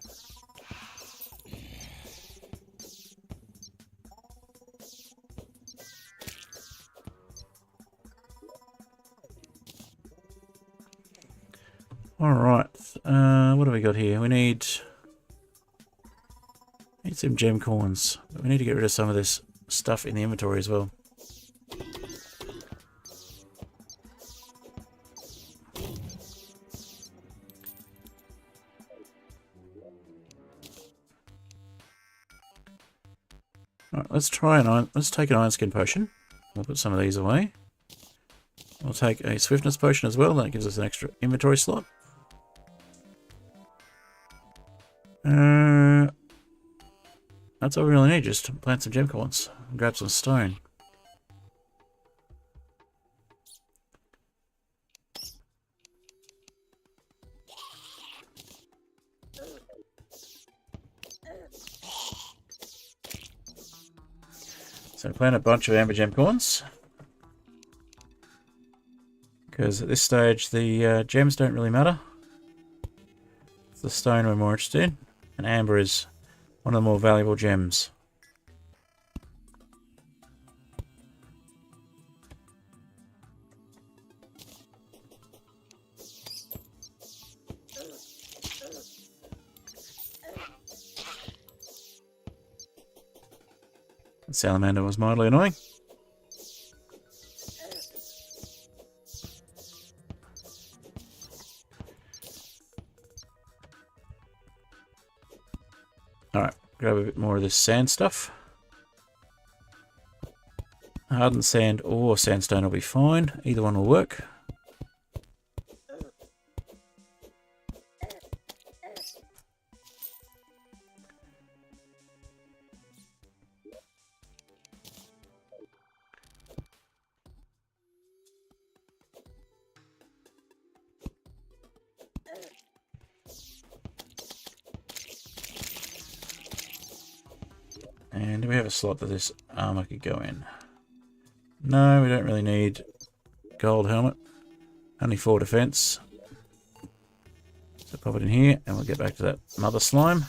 Alright, what do we got here? We need some gem corns, but we need to get rid of some of this stuff in the inventory as well. Alright, let's take an iron skin potion. We'll put some of these away. We'll take a swiftness potion as well, that gives us an extra inventory slot. That's all we really need, just to plant some gem corns and grab some stone. So plant a bunch of amber gem corns, because at this stage the gems don't really matter. It's the stone we're more interested in, and amber is one of the more valuable gems. The salamander was mildly annoying. Alright, grab a bit more of this sand stuff. Hardened sand or sandstone will be fine. Either one will work. do we have a slot that this armor could go in? No, we don't really need gold helmet. Only 4 defense. So pop it in here, and we'll get back to that mother slime.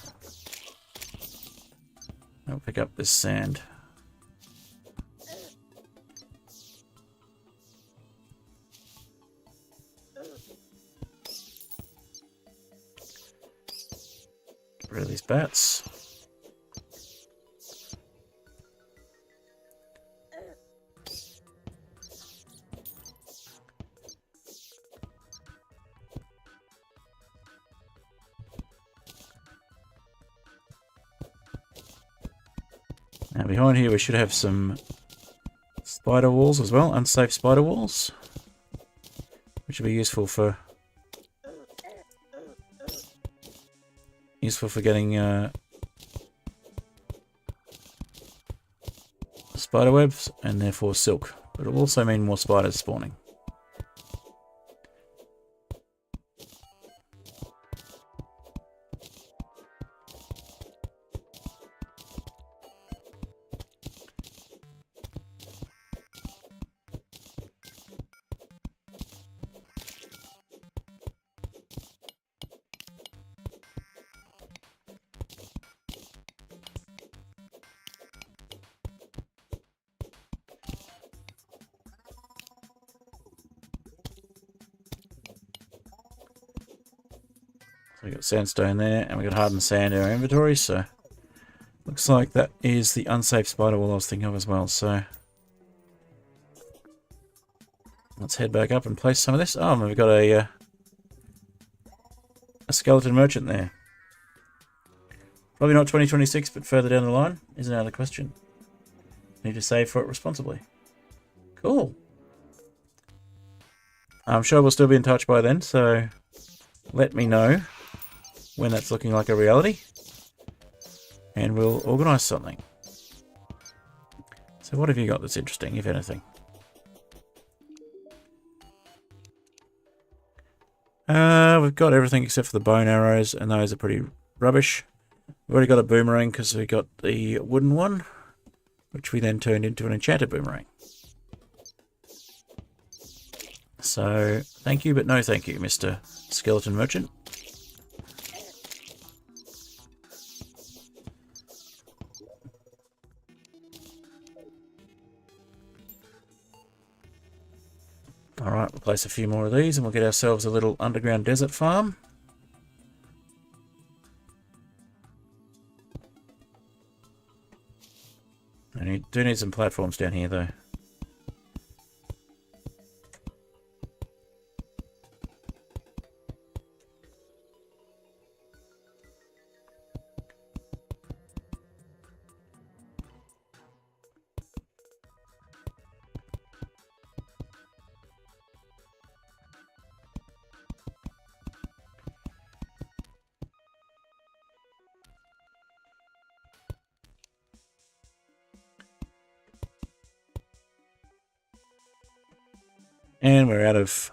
I'll pick up this sand. Get rid of these bats. Now behind here we should have some spider walls as well, unsafe spider walls, which will be useful for getting spider webs and therefore silk. But it'll also mean more spiders spawning. So we've got sandstone there, and we've got hardened sand in our inventory, so looks like that is the unsafe spider wall I was thinking of as well, so let's head back up and place some of this. Oh, and we've got a skeleton merchant there. Probably not 2026, but further down the line is another question. Need to save for it responsibly. Cool. I'm sure we'll still be in touch by then, so let me know when that's looking like a reality, and we'll organise something. So what have you got that's interesting, if anything? We've got everything except for the bone arrows, and those are pretty rubbish. We've already got a boomerang because we got the wooden one, which we then turned into an enchanted boomerang. So, thank you, but no thank you, Mr. Skeleton Merchant. Alright, we'll place a few more of these and we'll get ourselves a little underground desert farm. I do need some platforms down here though. And we're out of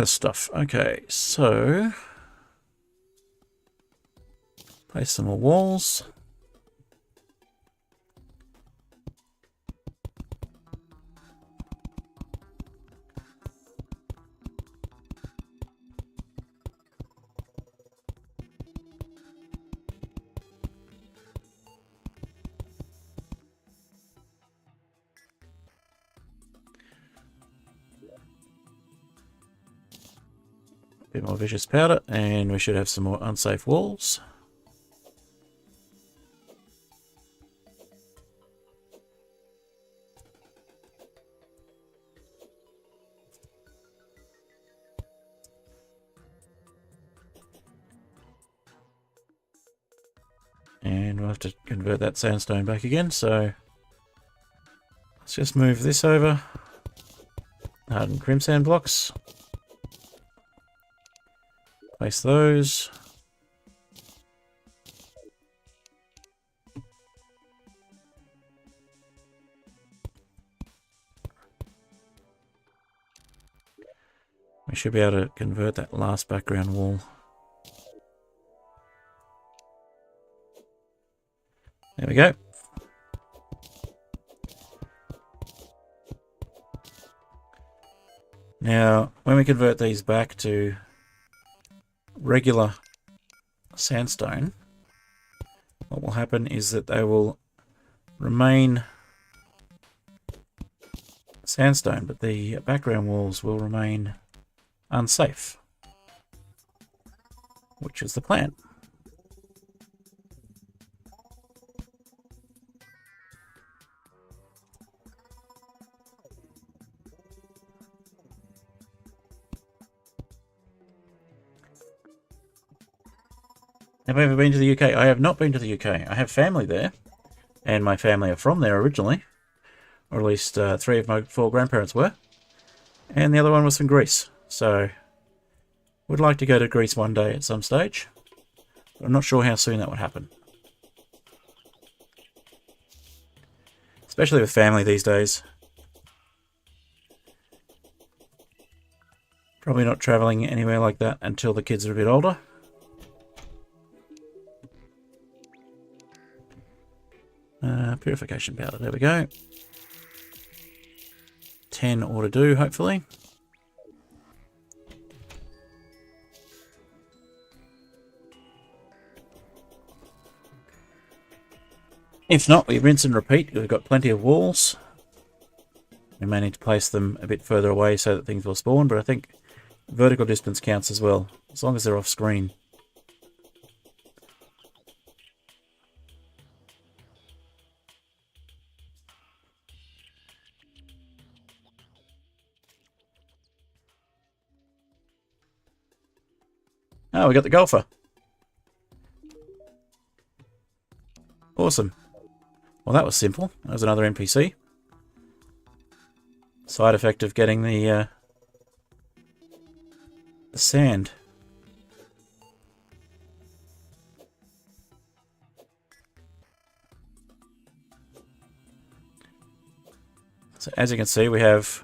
stuff. Okay, so place some more walls. Bit more vicious powder, and we should have some more unsafe walls. And we'll have to convert that sandstone back again, so let's just move this over. Hardened crimsand blocks. Place those. We should be able to convert that last background wall. There we go. Now, when we convert these back to regular sandstone, what will happen is that they will remain sandstone, but the background walls will remain unsafe, which is the plan. Have I ever been to the UK? I have not been to the UK. I have family there, and my family are from there originally, or at least 3 of my 4 grandparents were, and the other one was from Greece. So, would like to go to Greece one day at some stage. I'm not sure how soon that would happen. Especially with family these days. Probably not travelling anywhere like that until the kids are a bit older. Purification powder, there we go. 10 ought to do, hopefully. If not, we rinse and repeat. We've got plenty of walls. We may need to place them a bit further away so that things will spawn, but I think vertical distance counts as well, as long as they're off screen. Oh, we got the golfer. Awesome. Well, that was simple. That was another NPC. Side effect of getting the sand. So as you can see, we have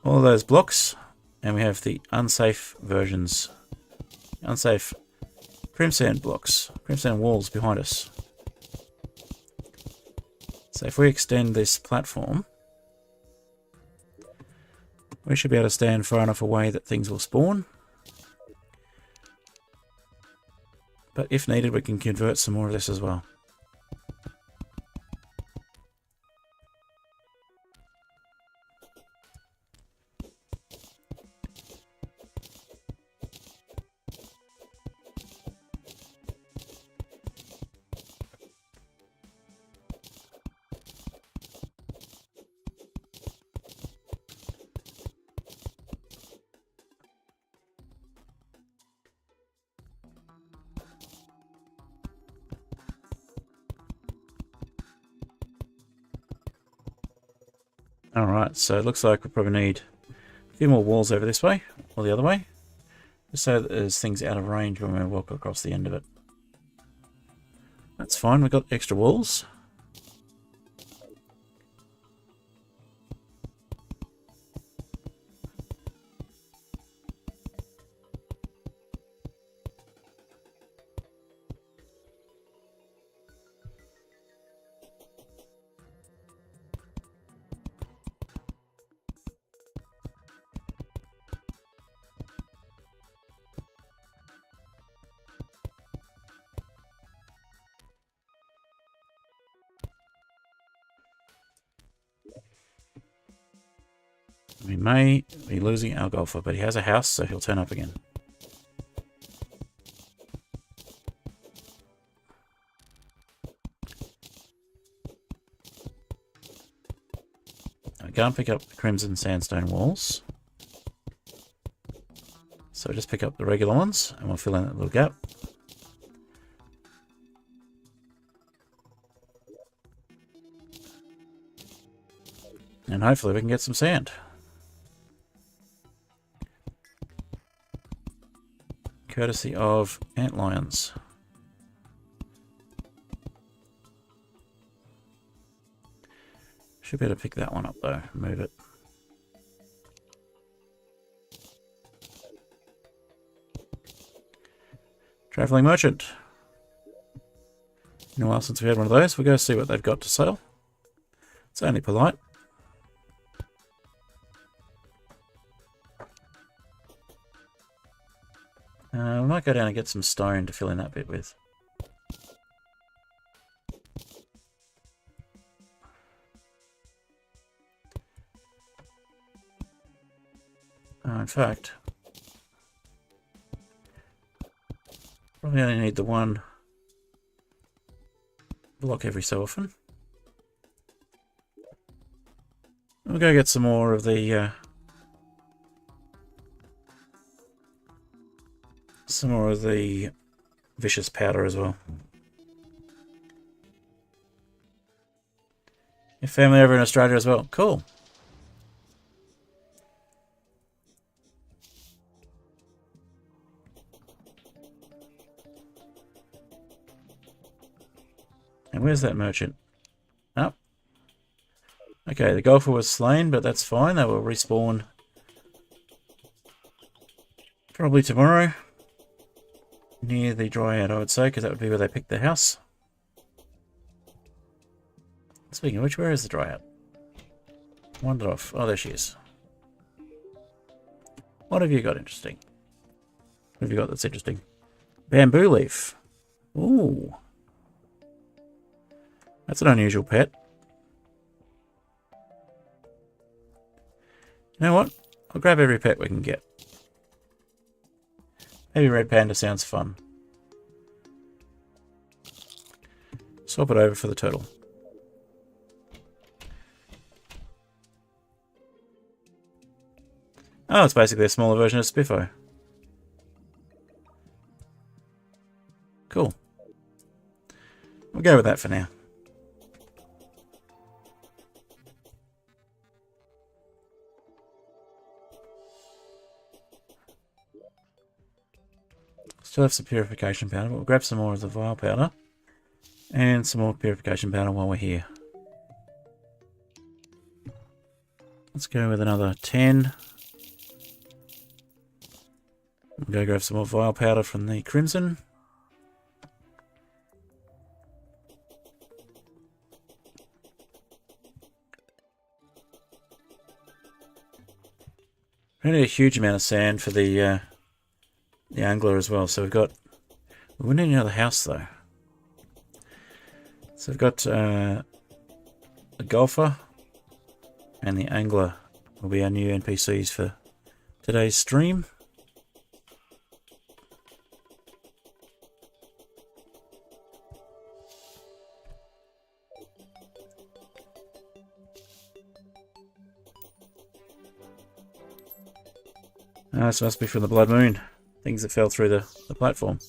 all of those blocks, and we have the unsafe versions. Unsafe crimsand blocks, crimsand walls behind us. So if we extend this platform, we should be able to stand far enough away that things will spawn. But if needed, we can convert some more of this as well. Alright, so it looks like we probably need a few more walls over this way, or the other way, just so that there's things out of range when we walk across the end of it. That's fine, we've got extra walls. We may be losing our golfer, but he has a house, so he'll turn up again. I can't pick up the crimson sandstone walls, so just pick up the regular ones, and we'll fill in that little gap. And hopefully we can get some sand. Courtesy of Antlions. Should be able to pick that one up though, move it. Travelling merchant. In a while since we had one of those. We'll go see what they've got to sell. It's only polite. We might go down and get some stone to fill in that bit with. In fact, probably only need the one block every so often. We'll go get some more of the vicious powder as well. Your family over in Australia as well. Cool. And where's that merchant? Oh. Okay, the golfer was slain, but that's fine. They will respawn probably tomorrow. Near the dryad, I would say, because that would be where they picked their house. Speaking of which, where is the dryad? Wandered off. Oh, there she is. What have you got interesting? What have you got that's interesting? Bamboo leaf. Ooh. That's an unusual pet. You know what? I'll grab every pet we can get. Maybe red panda sounds fun. Swap it over for the turtle. Oh, it's basically a smaller version of Spiffo. Cool. We'll go with that for now. Still have some purification powder, but we'll grab some more of the vile powder. And some more purification powder while we're here. Let's go with another 10. We'll go grab some more vile powder from the crimson. We need a huge amount of sand for the angler as well. So we need another house though. So we've got the golfer and the angler will be our new NPCs for today's stream. This must be from the Blood Moon. Things that fell through the platform.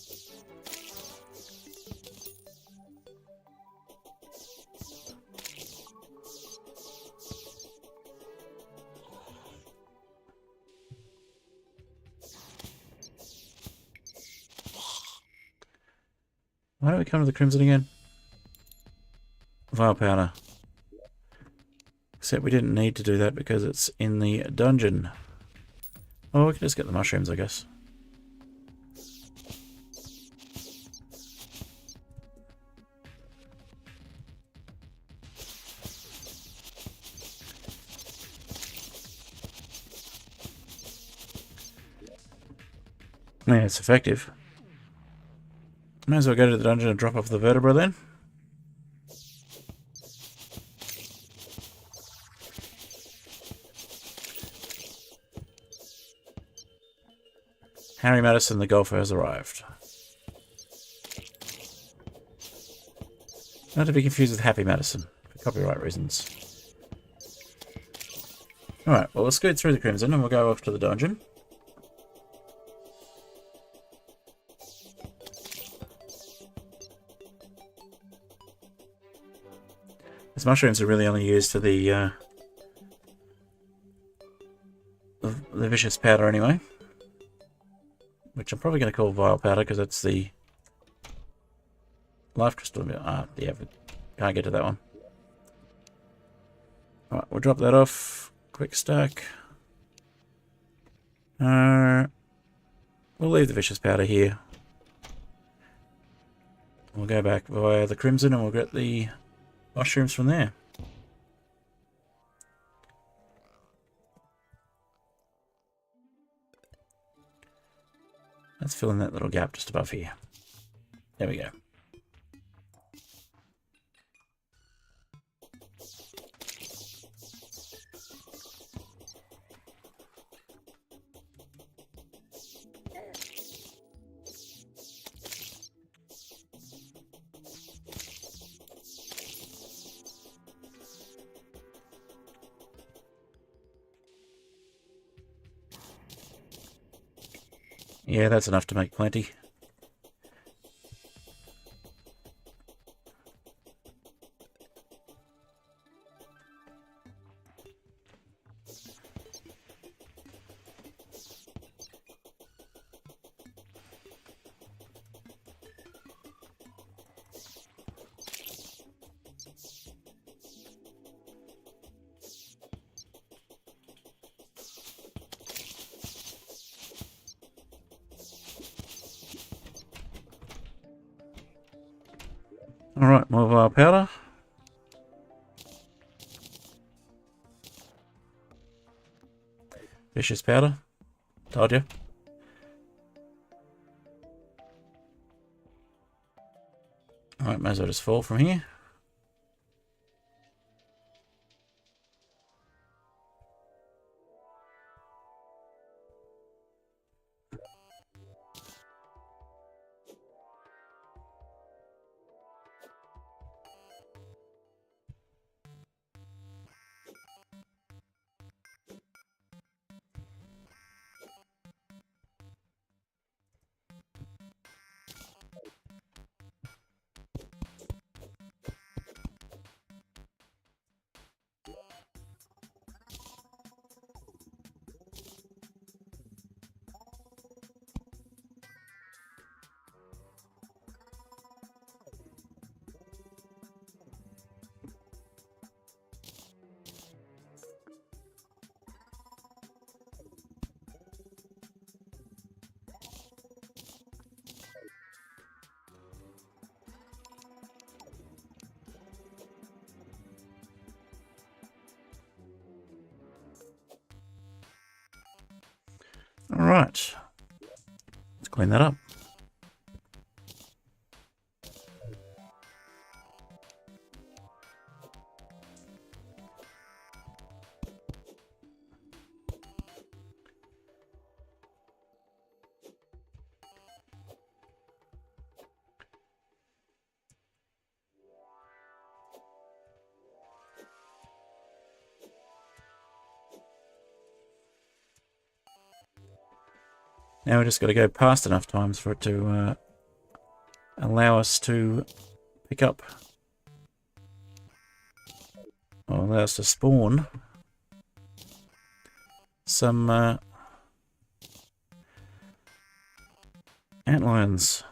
Why don't we come to the crimson again? Vile powder. Except we didn't need to do that because it's in the dungeon. Oh, we can just get the mushrooms, I guess. Yeah, it's effective. Might as well go to the dungeon and drop off the vertebra then. Harry Madison, the golfer, has arrived. Not to be confused with Happy Madison, for copyright reasons. Alright, well, we'll scoot through the crimson and we'll go off to the dungeon. These mushrooms are really only used for the vicious powder anyway. Which I'm probably going to call vile powder because that's the life crystal. Yeah, we can't get to that one. Alright, we'll drop that off. Quick stack. We'll leave the vicious powder here. We'll go back via the Crimson and we'll get the mushrooms from there. Let's fill in that little gap just above here. There we go. Yeah, that's enough to make plenty. Alright, more of our powder. Vicious powder. Told you. Alright, may as well just fall from here. Alright, let's clean that up. Now we just got to go past enough times for it to allow us to pick up, or allow us to spawn some Antlions.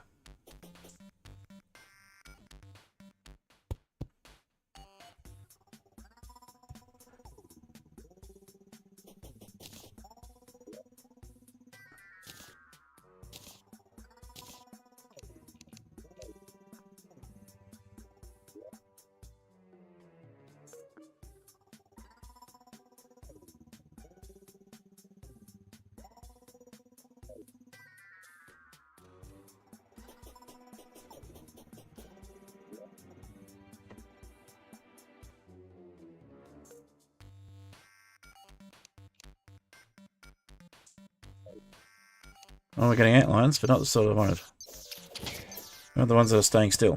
Oh, we're getting Antlions, but not the sort I wanted. Not the ones that are staying still.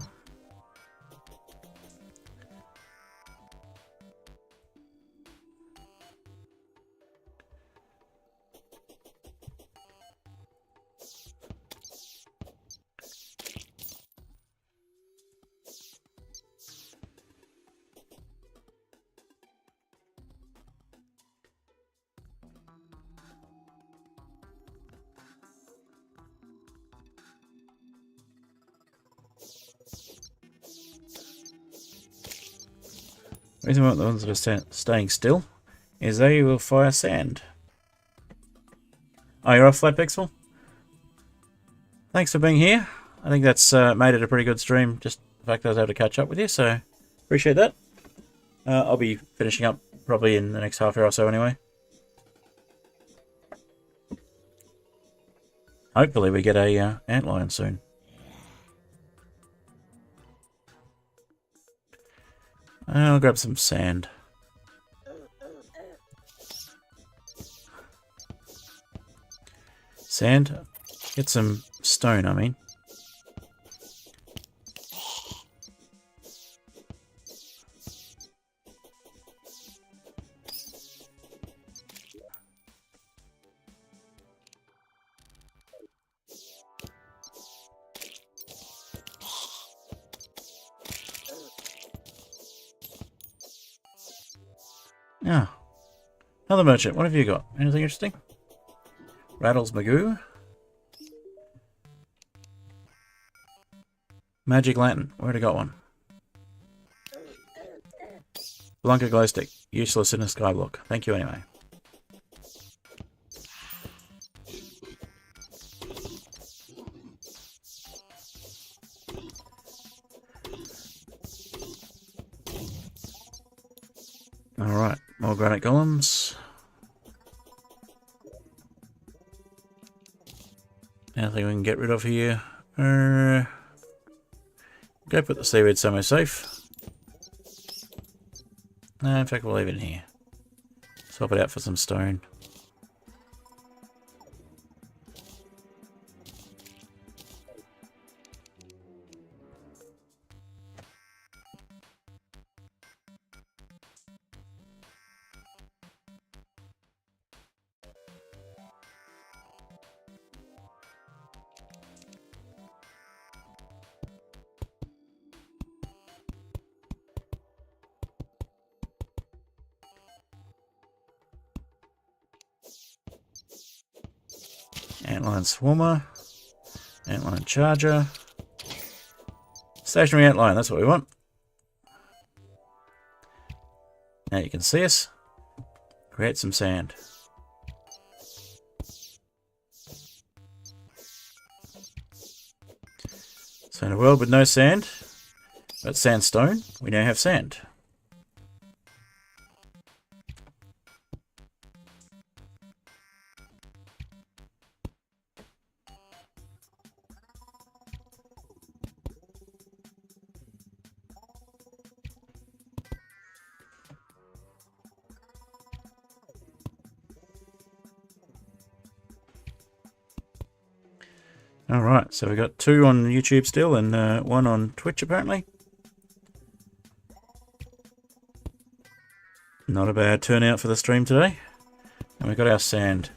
The reason we want the ones that are staying still is they will fire sand. Oh, you're off, Flat Pixel? Thanks for being here. I think that's made it a pretty good stream, just the fact that I was able to catch up with you, so appreciate that. I'll be finishing up probably in the next half hour or so anyway. Hopefully we get a Antlion soon. I'll grab some sand. Sand? Get some stone, I mean. Ah, another merchant. What have you got? Anything interesting? Rattles Magoo. Magic Lantern. Where'd I got one? Blanca Glow Stick. Useless in a skyblock. Thank you anyway. Alright, more granite golems. Anything we can get rid of here? Go put the seaweed somewhere safe. No, in fact we'll leave it in here. Swap it out for some stone. Antlion Swarmer. Antlion Charger. Stationary Antlion, that's what we want. Now you can see us. Create some sand. So in a world with no sand, but sandstone, we now have sand. Alright, so we've got 2 on YouTube still and 1 on Twitch apparently. Not a bad turnout for the stream today. And we've got our sand.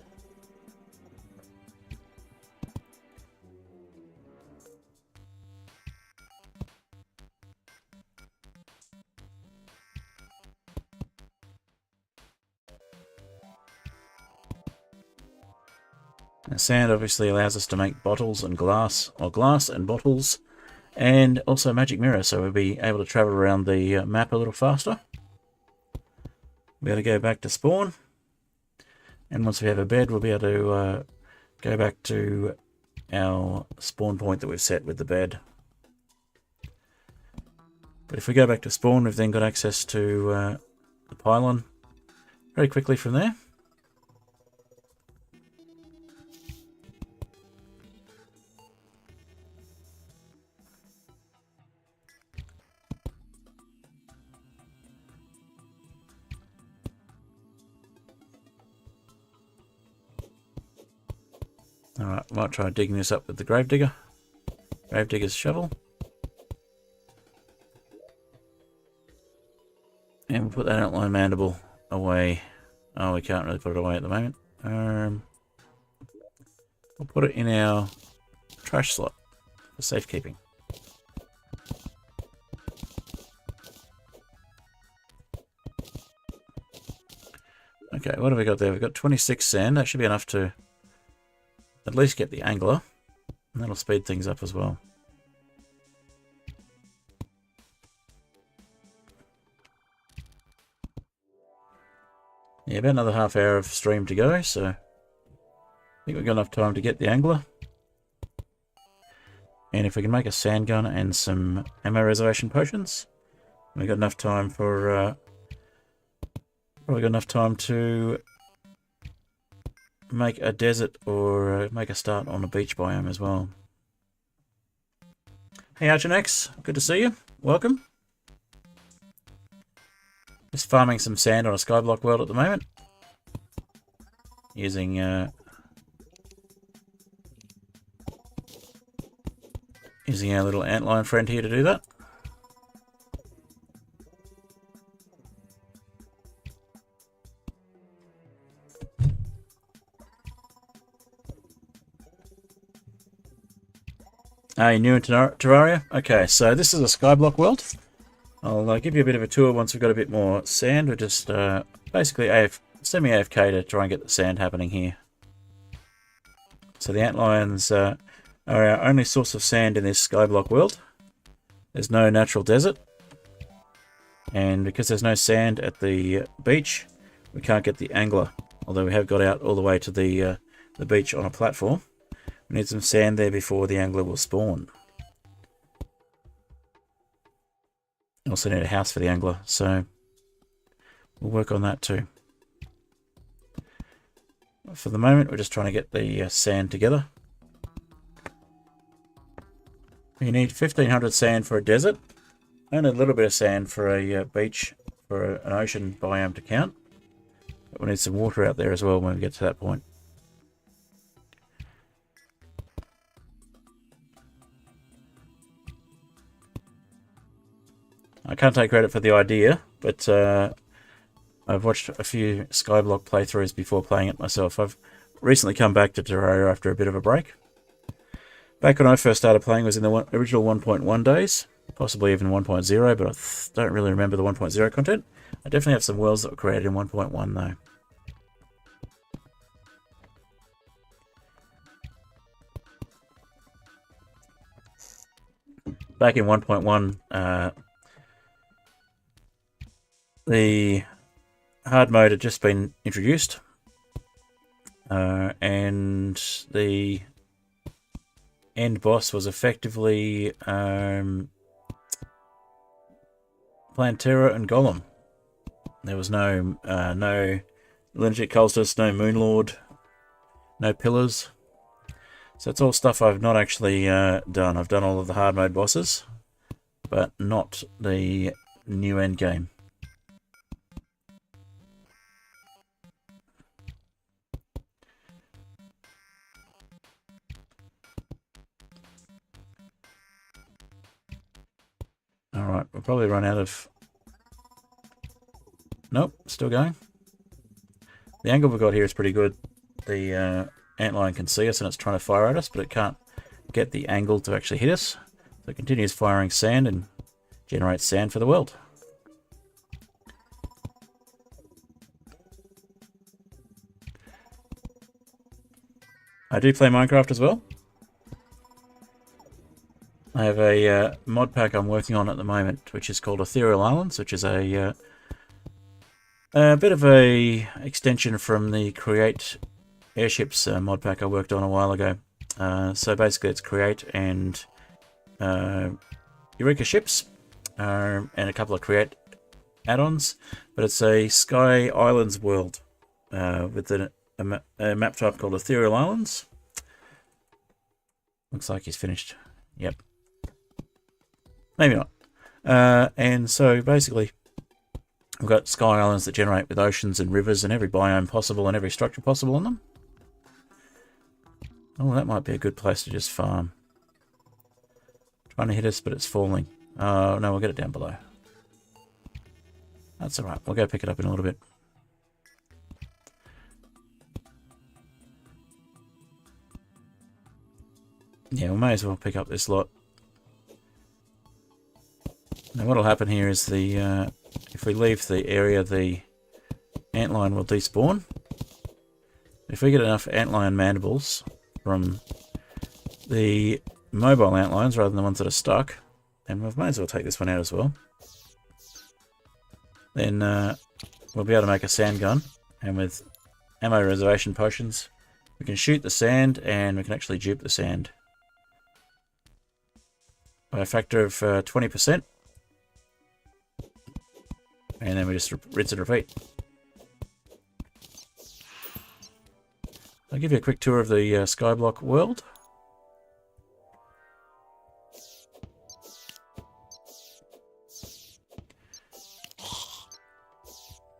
And sand obviously allows us to make bottles and glass, or glass and bottles, and also magic mirror, so we'll be able to travel around the map a little faster. We'll be able to go back to spawn, and once we have a bed we'll be able to go back to our spawn point that we've set with the bed. But if we go back to spawn, we've then got access to the pylon very quickly from there. Alright, might try digging this up with the gravedigger. Gravedigger's shovel. And we'll put that Antlion mandible away. Oh, we can't really put it away at the moment. We'll put it in our trash slot for safekeeping. Okay, what have we got there? We've got 26 sand. That should be enough to at least get the angler, and that'll speed things up as well. Yeah, about another half hour of stream to go, so I think we've got enough time to get the angler. And if we can make a sand gun and some ammo reservation potions, we've got enough time for... probably got enough time to make a desert or make a start on a beach biome as well. Hey Archinex, good to see you. Welcome. Just farming some sand on a skyblock world at the moment. Using using our little antlion friend here to do that. You're new into Terraria? Okay, so this is a skyblock world. I'll give you a bit of a tour once we've got a bit more sand. We're just basically semi-AFK to try and get the sand happening here. So the Antlions are our only source of sand in this skyblock world. There's no natural desert. And because there's no sand at the beach, we can't get the angler. Although we have got out all the way to the beach on a platform. We need some sand there before the angler will spawn. Also need a house for the angler, so we'll work on that too. For the moment, we're just trying to get the sand together. You need 1500 sand for a desert, and a little bit of sand for a beach, for an ocean biome to count. But we need some water out there as well when we get to that point. I can't take credit for the idea, but I've watched a few Skyblock playthroughs before playing it myself. I've recently come back to Terraria after a bit of a break. Back when I first started playing was in the original 1.1 days, possibly even 1.0, but I don't really remember the 1.0 content. I definitely have some worlds that were created in 1.1 though. Back in 1.1, the hard mode had just been introduced, and the end boss was effectively Plantera and Golem. There was no Lunatic Cultist, no Moonlord, no Pillars. So it's all stuff I've not actually done. I've done all of the hard mode bosses, but not the new end game. Alright, we'll probably run out of... Nope, still going. The angle we've got here is pretty good. The antlion can see us and it's trying to fire at us, but it can't get the angle to actually hit us. So it continues firing sand and generates sand for the world. I do play Minecraft as well. I have a mod pack I'm working on at the moment, which is called Ethereal Islands, which is a bit of a extension from the Create Airships mod pack I worked on a while ago. So basically it's Create and Eureka ships, and a couple of Create add-ons, but it's a Sky Islands world with a map type called Ethereal Islands. Looks like he's finished. Yep. Maybe not. And so basically we've got Sky Islands that generate with oceans and rivers and every biome possible and every structure possible on them. Oh, that might be a good place to just farm. Trying to hit us, but it's falling. Oh, no, we'll get it down below. That's alright. We'll go pick it up in a little bit. Yeah, we may as well pick up this lot. Now what'll happen here is the if we leave the area, the antlion will despawn. If we get enough antlion mandibles from the mobile antlions rather than the ones that are stuck, and we may as well take this one out as well, then we'll be able to make a sand gun, and with ammo reservation potions we can shoot the sand and we can actually dupe the sand. by a factor of 20%. And then we just rinse and repeat. I'll give you a quick tour of the Skyblock world.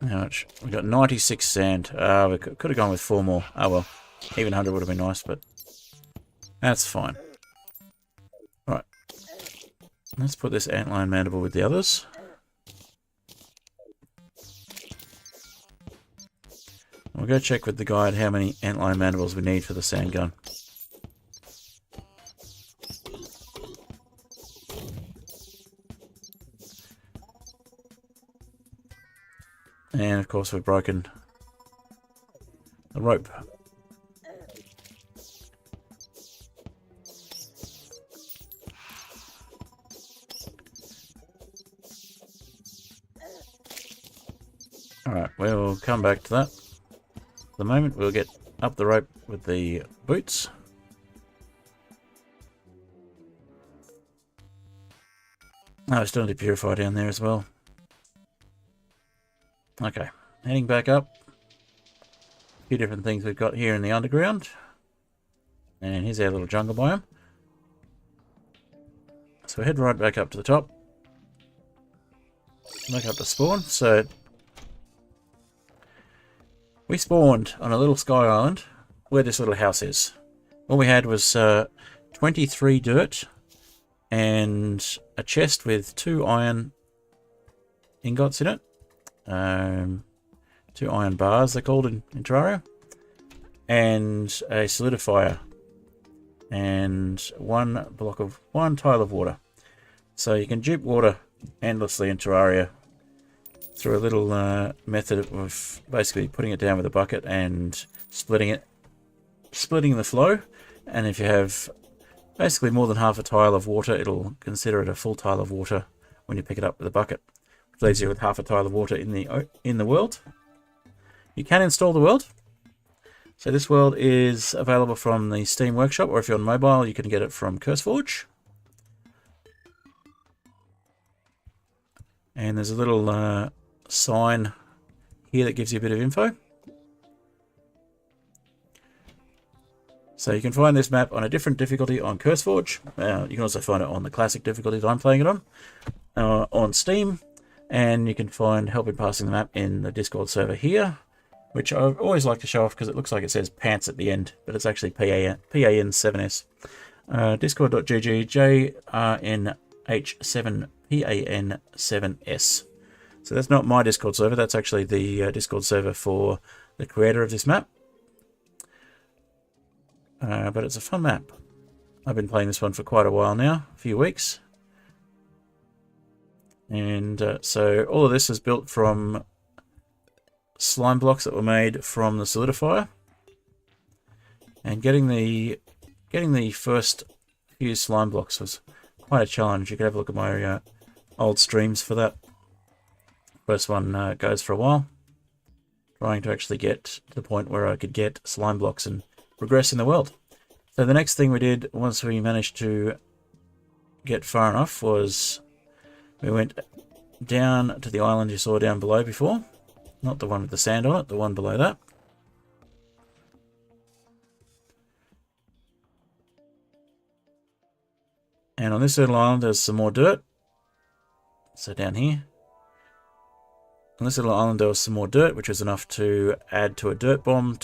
How much? We got 96 sand. We could have gone with 4 more. Oh well, even 100 would have been nice, but that's fine. Right, let's put this antlion mandible with the others. We'll go check with the guide how many antlion mandibles we need for the sand gun. And of course we've broken the rope. Alright, we'll come back to that. At the moment we'll get up the rope with the boots. Oh, we still need to purify down there as well. Okay, heading back up. A few different things we've got here in the underground. And here's our little jungle biome. So we head right back up to the top. Back up to spawn. So we spawned on a little sky island where this little house is. All we had was 23 dirt and a chest with 2 iron ingots in it. 2 iron bars, they're called in Terraria, and a solidifier, and one tile of water. So you can dupe water endlessly in Terraria through a little method of basically putting it down with a bucket and splitting the flow. And if you have basically more than half a tile of water, it'll consider it a full tile of water when you pick it up with a bucket. Leaves you with half a tile of water in the world. You can install the world. So this world is available from the Steam Workshop, or if you're on mobile, you can get it from CurseForge. And there's a little sign here that gives you a bit of info. So you can find this map on a different difficulty on CurseForge. You can also find it on the classic difficulty that I'm playing it on Steam. And you can find help in passing the map in the Discord server here, which I always like to show off because it looks like it says pants at the end, but it's actually PAN7S. Discord.gg JRNH7PAN7S. So that's not my Discord server, that's actually the Discord server for the creator of this map. But it's a fun map. I've been playing this one for quite a while now, a few weeks. And so all of this is built from slime blocks that were made from the solidifier. And getting the first few slime blocks was quite a challenge. You could have a look at my old streams for that. First one goes for a while, trying to actually get to the point where I could get slime blocks and progress in the world. So the next thing we did once we managed to get far enough was we went down to the island you saw down below before. Not the one with the sand on it, the one below that. And on this little island there's some more dirt. So down here. On this little island there was some more dirt, which was enough to add to a dirt bomb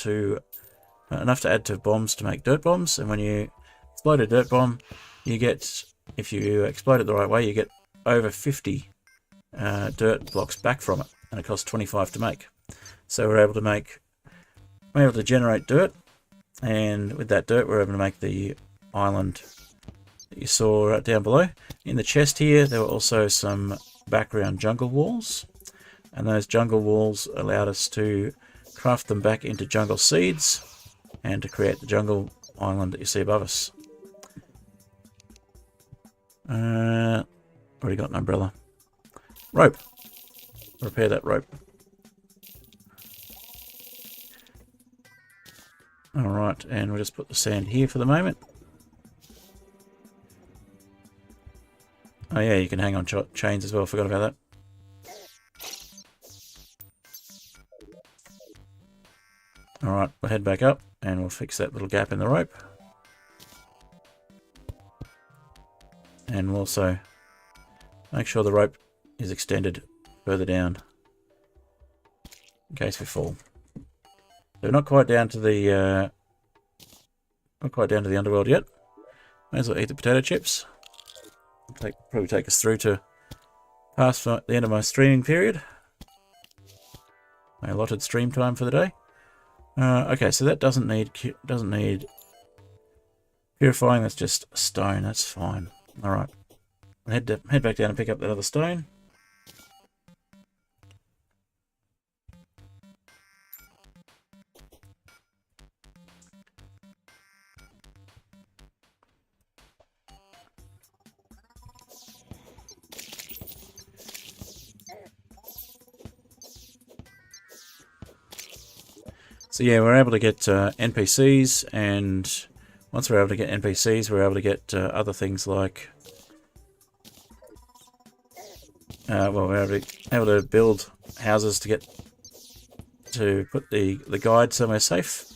enough to add to bombs to make dirt bombs. And when you explode a dirt bomb, you get, if you explode it the right way, you get over 50 dirt blocks back from it, and it costs 25 to make. So we're able to generate dirt, and with that dirt we're able to make the island that you saw down below. In the chest here there were also some background jungle walls, and those jungle walls allowed us to craft them back into jungle seeds and to create the jungle island that you see above us. Already got an umbrella. Rope. Repair that rope. Alright, and we'll just put the sand here for the moment. Oh yeah, you can hang on chains as well. Forgot about that. Alright, we'll head back up and we'll fix that little gap in the rope. And we'll also make sure the rope is extended further down in case we fall. So we're not quite down to the underworld yet. May as well eat the potato chips. Probably take us through to past the end of my streaming period. My allotted stream time for the day. Okay, so that doesn't need purifying. That's just stone. That's fine. All right, head back down and pick up that other stone. So yeah, we're able to get NPCs, and once we're able to get NPCs, we're able to get other things like, well, we're able to build houses to put the guide somewhere safe,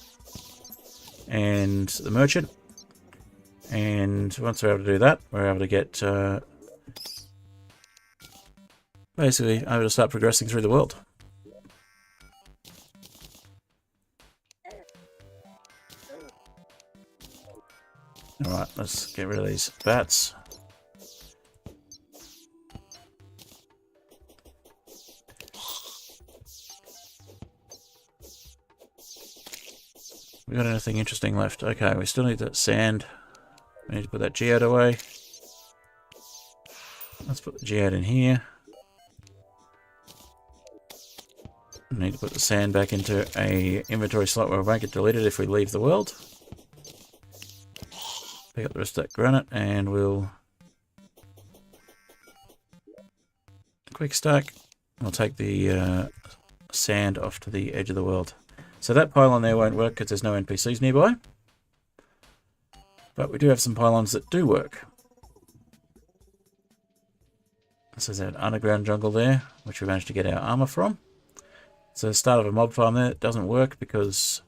and the merchant. And once we're able to do that, we're able to get basically able to start progressing through the world. Alright, let's get rid of these bats. We got anything interesting left? Okay, we still need that sand. We need to put that geode away. Let's put the geode in here. We need to put the sand back into a inventory slot where it won't get deleted if we leave the world. Pick up the rest of that granite and we'll quick stack. We'll take the sand off to the edge of the world. So that pylon there won't work because there's no NPCs nearby. But we do have some pylons that do work. This is that underground jungle there, which we managed to get our armor from. So the start of a mob farm there, it doesn't work because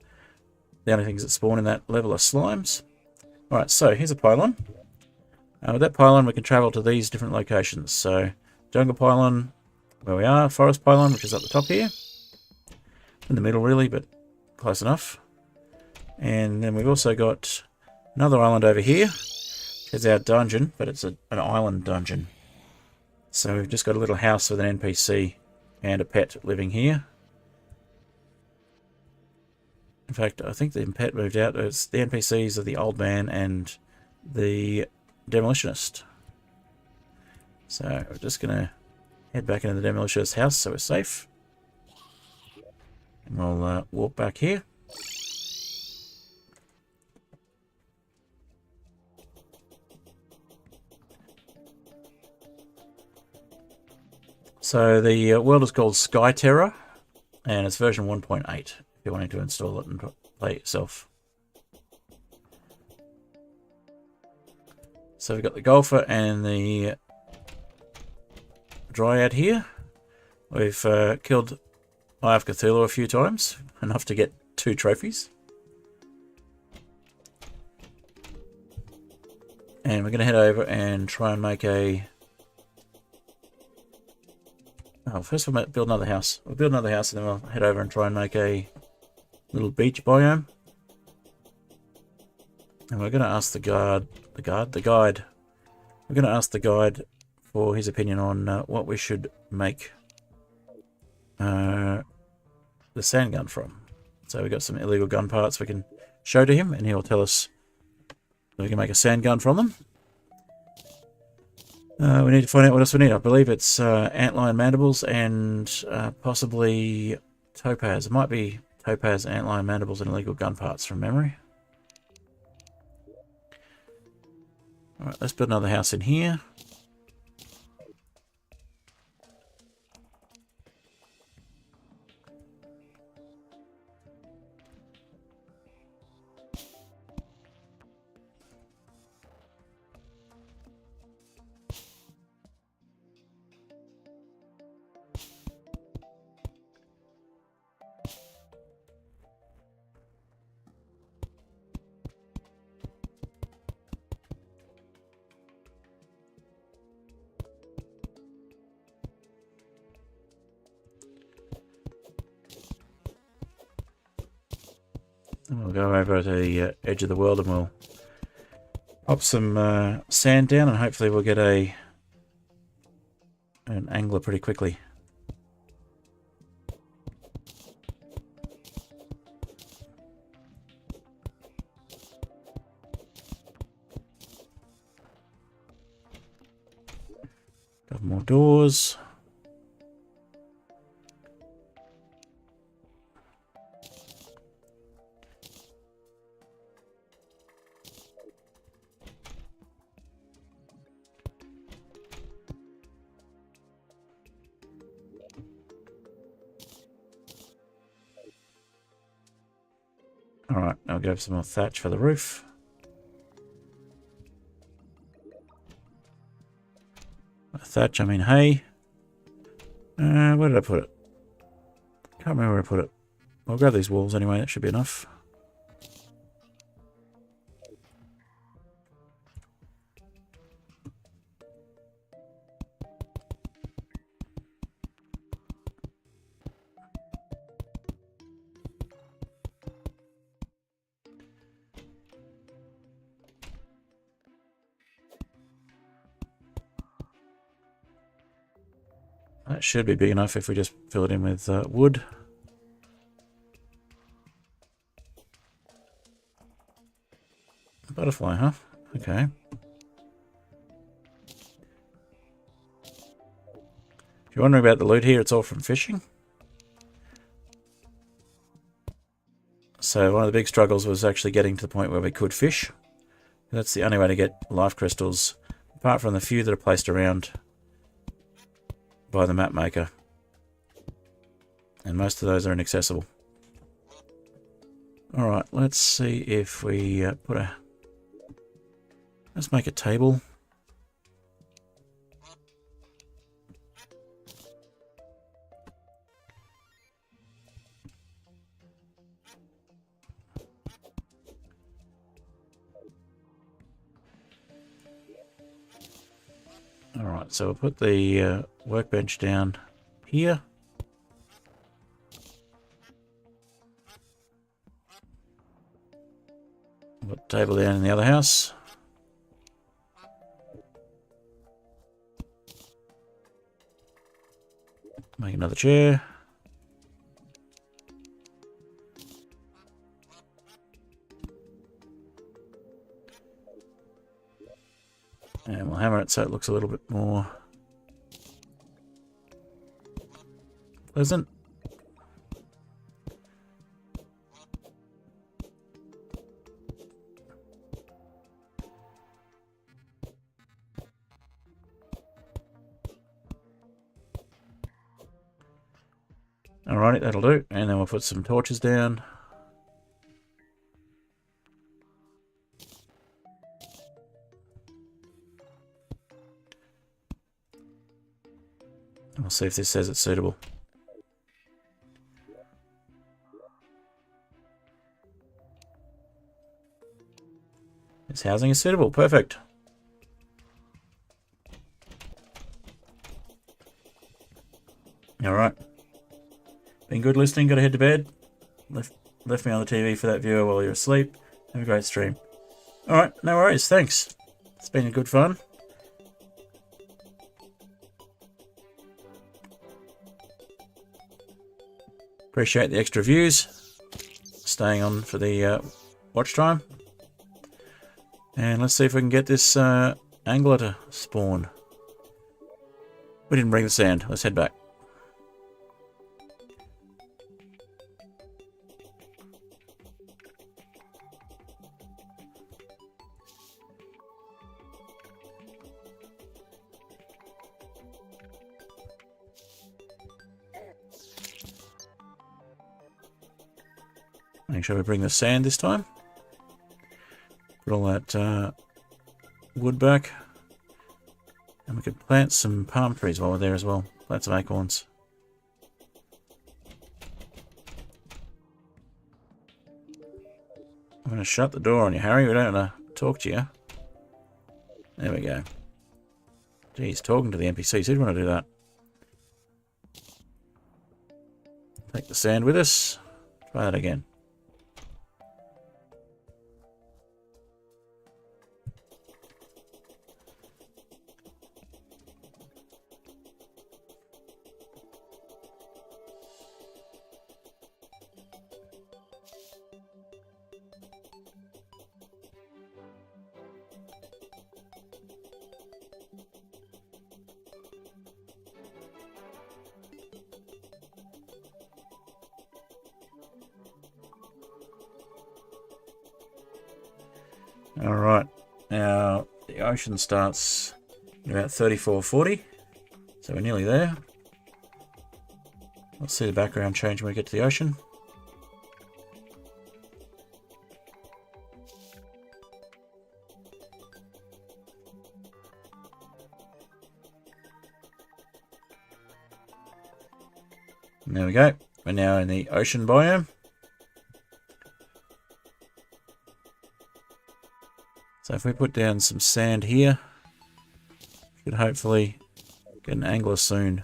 the only things that spawn in that level are slimes. Alright, so here's a pylon. With that pylon we can travel to these different locations. So jungle pylon, where we are, forest pylon, which is up the top here. In the middle really, but close enough. And then we've also got another island over here. It's our dungeon, but it's an island dungeon. So we've just got a little house with an NPC and a pet living here. In fact, I think the pet moved out. It's the NPCs are the old man and the demolitionist. So we're just going to head back into the demolitionist's house so we're safe. And we'll walk back here. So the world is called Skyterra, and it's version 1.8 if you're wanting to install it and play it yourself. So we've got the golfer and the dryad here. We've killed Eye of Cthulu a few times, enough to get 2 trophies. And we're going to head over and try and make a... Oh, first we'll build another house. We'll build another house and then we'll head over and try and make a little beach biome. And we're going to ask the guide. We're going to ask the guide for his opinion on what we should make the sand gun from. So we've got some illegal gun parts we can show to him and he'll tell us if we can make a sand gun from them. We need to find out what else we need. I believe it's antlion mandibles and possibly topaz. It might be topaz, antlion mandibles, and illegal gun parts from memory. Alright, let's build another house in here. And we'll go over to the edge of the world and we'll pop some sand down, and hopefully we'll get an angler pretty quickly. Couple more doors. Alright, I'll go for some more thatch for the roof. Thatch, I mean hay. Where did I put it? Can't remember where I put it. I'll grab these walls anyway, that should be enough. That should be big enough if we just fill it in with wood. Butterfly, huh? Okay. If you're wondering about the loot here, it's all from fishing. So one of the big struggles was actually getting to the point where we could fish. That's the only way to get life crystals, apart from the few that are placed around by the map maker, and most of those are inaccessible. Alright, let's see if we let's make a table. Alright, so we'll put the workbench down here. Put the table down in the other house. Make another chair. And we'll hammer it so it looks a little bit more pleasant. Alrighty, that'll do. And then we'll put some torches down. We'll see if this says it's suitable. This housing is suitable. Perfect. Alright. Been good listening. Got to head to bed. Left me on the TV for that viewer while you're asleep. Have a great stream. Alright, no worries. Thanks. It's been good fun. Appreciate the extra views. Staying on for the watch time. And let's see if we can get this angler to spawn. We didn't bring the sand. Let's head back. Make sure we bring the sand this time. Put all that wood back. And we could plant some palm trees while we're there as well. Plant some acorns. I'm going to shut the door on you, Harry. We don't want to talk to you. There we go. Geez, talking to the NPCs. Who'd want to do that? Take the sand with us. Try that again. Alright, now the ocean starts at about 34:40, so we're nearly there. We'll see the background change when we get to the ocean. And there we go, we're now in the ocean biome. So if we put down some sand here, we should hopefully get an angler soon.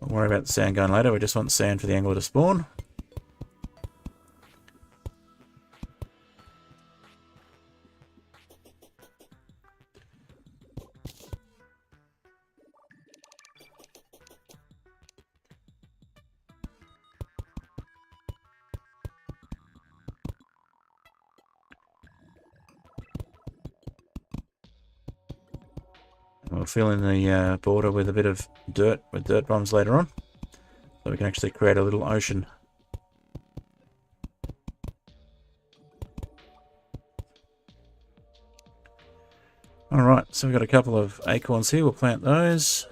Don't worry about the sand going later, we just want sand for the angler to spawn. We'll fill in the border with a bit of dirt, with dirt bombs later on, so we can actually create a little ocean. Alright, so we've got a couple of acorns here, we'll plant those.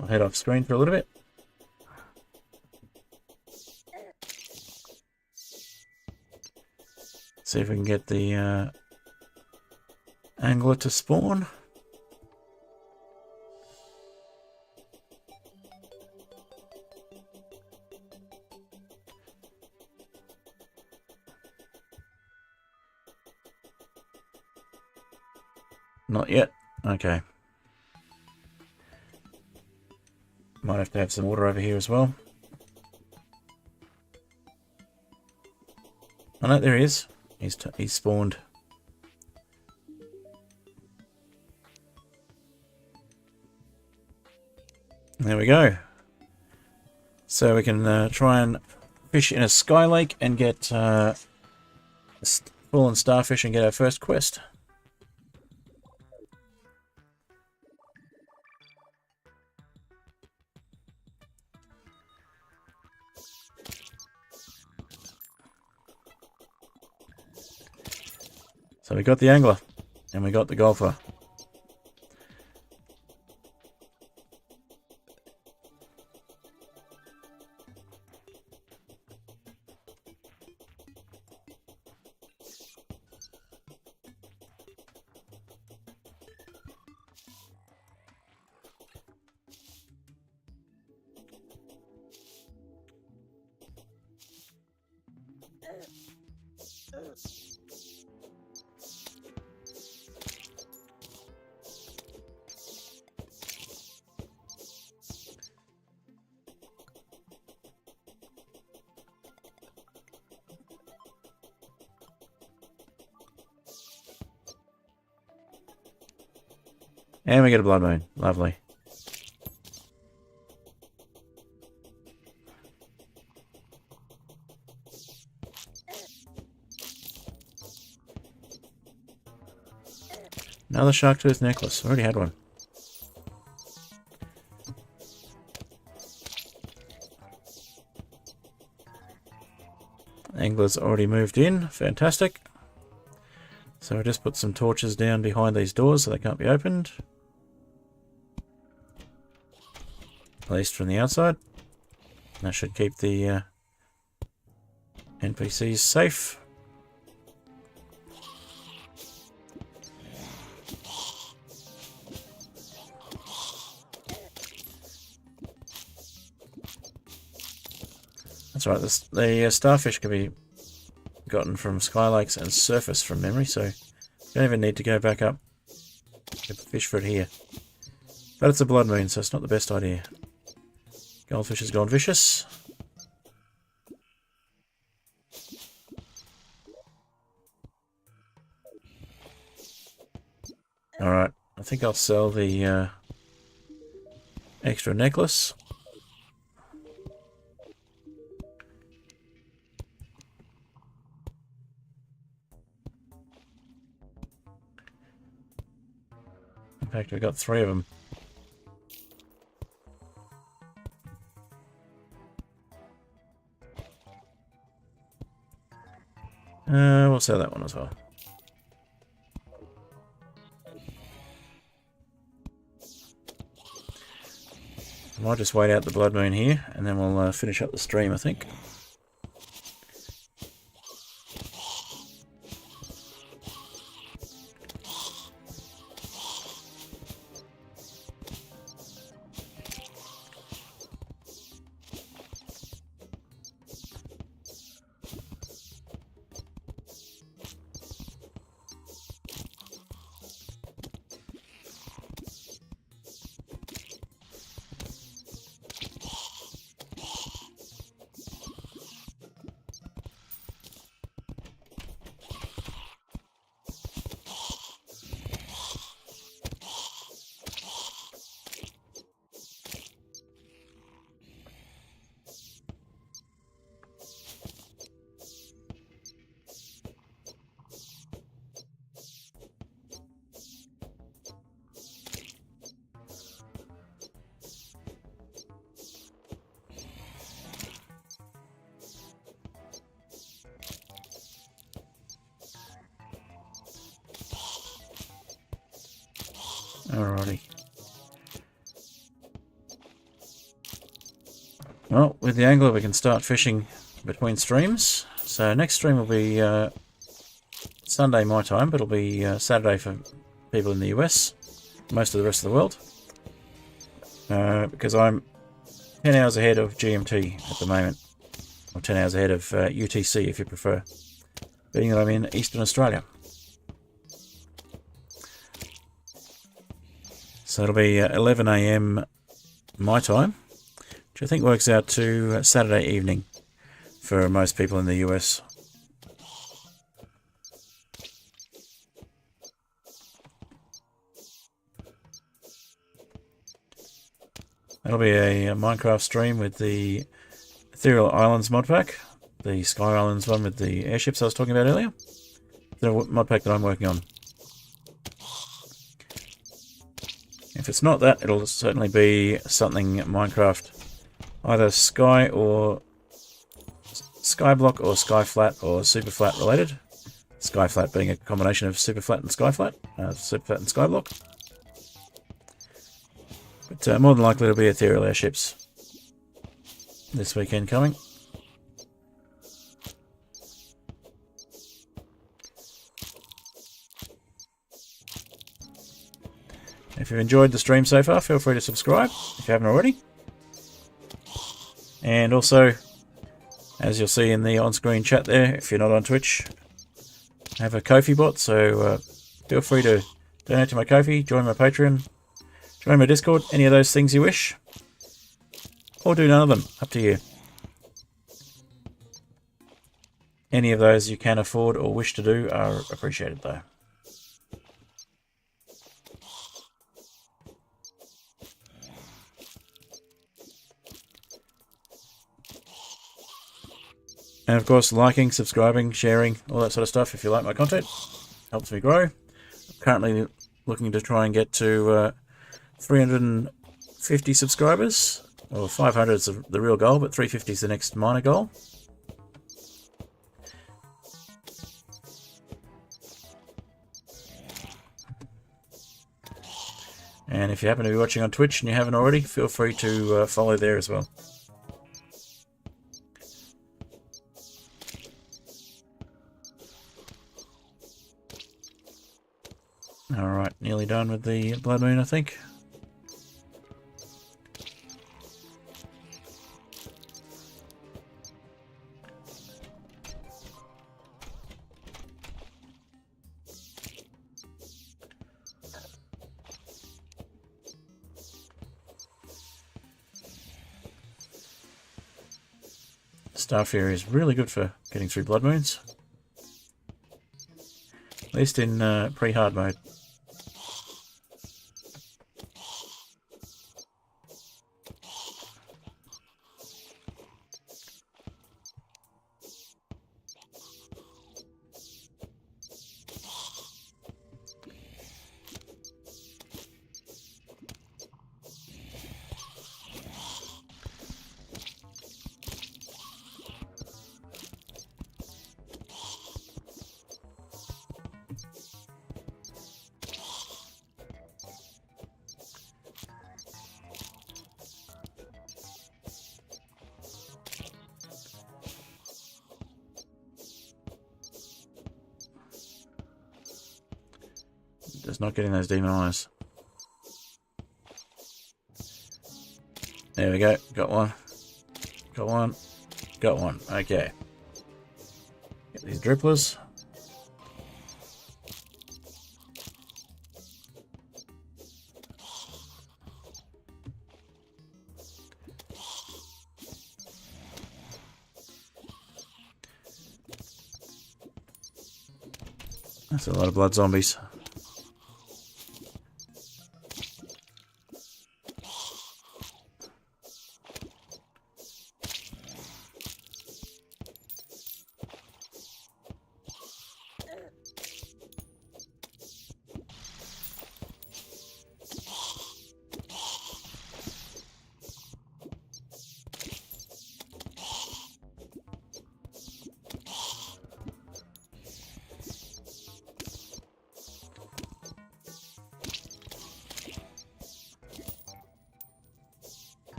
I'll head off screen for a little bit. See if we can get the angler to spawn. Not yet. Okay. Might have to have some water over here as well. Oh no, there he is. He's spawned. There we go. So we can try and fish in a sky lake and get fallen starfish and get our first quest. So we got the angler, and we got the golfer. And we get a blood moon. Lovely. Another shark tooth necklace. Already had one. Angler's already moved in. Fantastic. So I just put some torches down behind these doors so they can't be opened. At least from the outside. That should keep the NPCs safe. That's right, the starfish can be gotten from skylakes and surface from memory, so you don't even need to go back up. Get the fish for it here. But it's a blood moon, so it's not the best idea. Goldfish has gone vicious. Alright, I think I'll sell the extra necklace. In fact, we've got 3 of them. We'll sell that one as well. I might just wait out the blood moon here, and then we'll finish up the stream, I think. Alrighty. Well, with the angler we can start fishing between streams. So next stream will be Sunday my time, but it'll be Saturday for people in the US, most of the rest of the world. Because I'm 10 hours ahead of GMT at the moment. Or 10 hours ahead of UTC if you prefer. Being that I'm in Eastern Australia. So it'll be 11 AM my time, which I think works out to Saturday evening for most people in the US. That'll be a Minecraft stream with the Ethereal Islands mod pack, the Sky Islands one with the airships I was talking about earlier. The mod pack that I'm working on. If it's not that, it'll certainly be something Minecraft, either Sky or Skyblock or Skyflat or Superflat related. Skyflat being a combination of Superflat and Skyflat, Superflat and Skyblock. But more than likely it'll be Ethereal airships this weekend coming. If you've enjoyed the stream so far, feel free to subscribe if you haven't already. And also, as you'll see in the on-screen chat there, if you're not on Twitch, I have a Ko-fi bot, so feel free to donate to my Ko-fi, join my Patreon, join my Discord, any of those things you wish. Or do none of them, up to you. Any of those you can afford or wish to do are appreciated though. And of course, liking, subscribing, sharing, all that sort of stuff if you like my content. Helps me grow. I'm currently looking to try and get to 350 subscribers. Well, 500 is the real goal, but 350 is the next minor goal. And if you happen to be watching on Twitch and you haven't already, feel free to follow there as well. Alright, nearly done with the blood moon, I think. Staff area is really good for getting through blood moons. At least in pre-hard mode. Just not getting those demon eyes. There we go. Got one. Got one. Got one. Okay. Get these dripplers. That's a lot of blood zombies.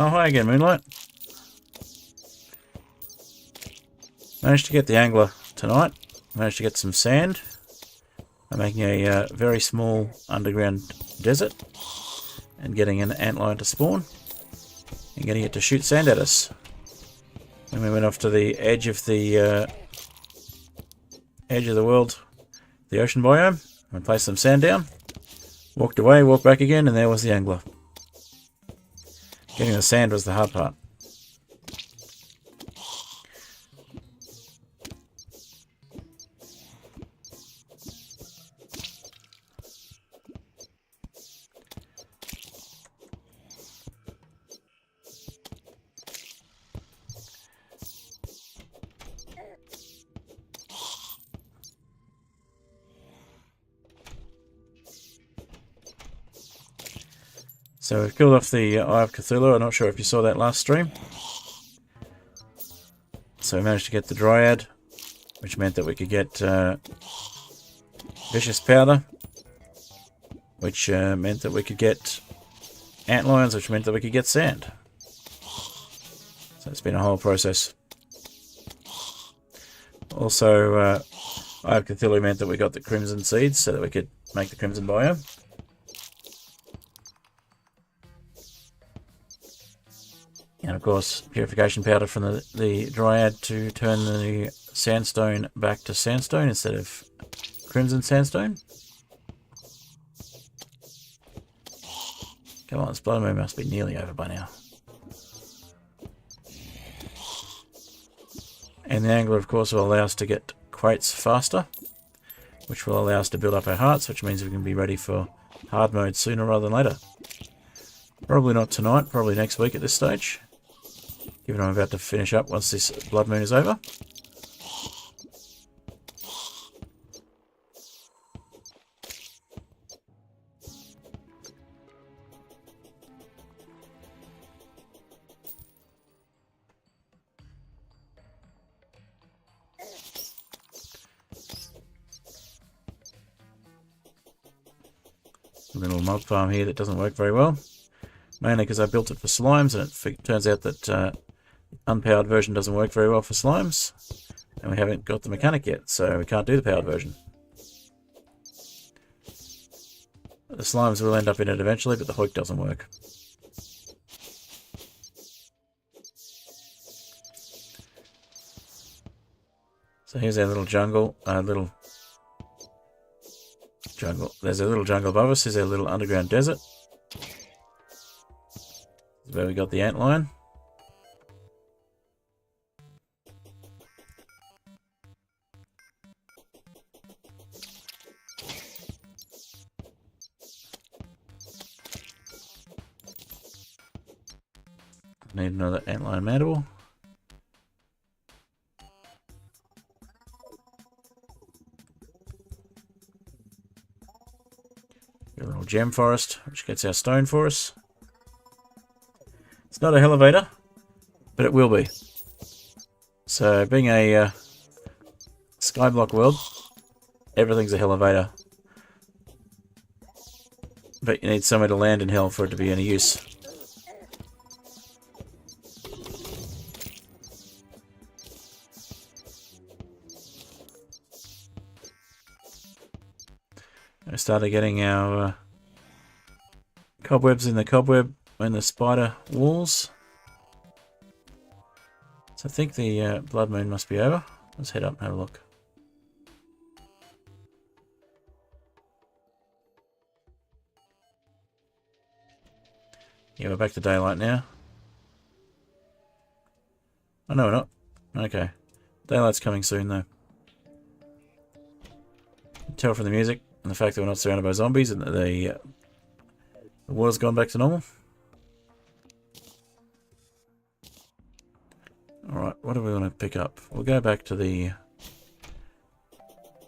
Oh, hi again, Moonlight. Managed to get the angler tonight. Managed to get some sand. I'm making a very small underground desert and getting an antlion to spawn and getting it to shoot sand at us. Then we went off to the edge of the world, the ocean biome, and placed some sand down. Walked away, walked back again, and there was the angler. Getting the sand was the hard part. So we've killed off the Eye of Cthulu. I'm not sure if you saw that last stream. So we managed to get the Dryad, which meant that we could get Vicious Powder, which meant that we could get Antlions, which meant that we could get sand. So it's been a whole process. Also, Eye of Cthulu meant that we got the Crimson Seeds so that we could make the Crimson Biome. And of course, purification powder from the Dryad to turn the sandstone back to sandstone instead of crimson sandstone. Come on, this blood moon must be nearly over by now. And the angler, of course, will allow us to get crates faster, which will allow us to build up our hearts, which means we can be ready for hard mode sooner rather than later. Probably not tonight, probably next week at this stage, given I'm about to finish up once this blood moon is over. a little mob farm here that doesn't work very well. Mainly because I built it for slimes, and it turns out that unpowered version doesn't work very well for slimes. And we haven't got the mechanic yet, so we can't do the powered version. The slimes will end up in it eventually, but the hoik doesn't work. So here's our little jungle, There's a little jungle above us. Here's our little underground desert. This is where we got the antlion. Need another antlion mandible. A little gem forest, which gets our stone for us. It's not a elevator, but it will be. So, being a skyblock world, everything's a elevator. But you need somewhere to land in hell for it to be any use. I started getting our cobwebs in the cobweb and the spider walls. So I think the blood moon must be over. Let's head up and have a look. Yeah, we're back to daylight now. Oh no, we're not. Okay. Daylight's coming soon though. You can tell from the music and the fact that we're not surrounded by zombies and that the water's gone back to normal. Alright, what do we want to pick up? We'll go back to the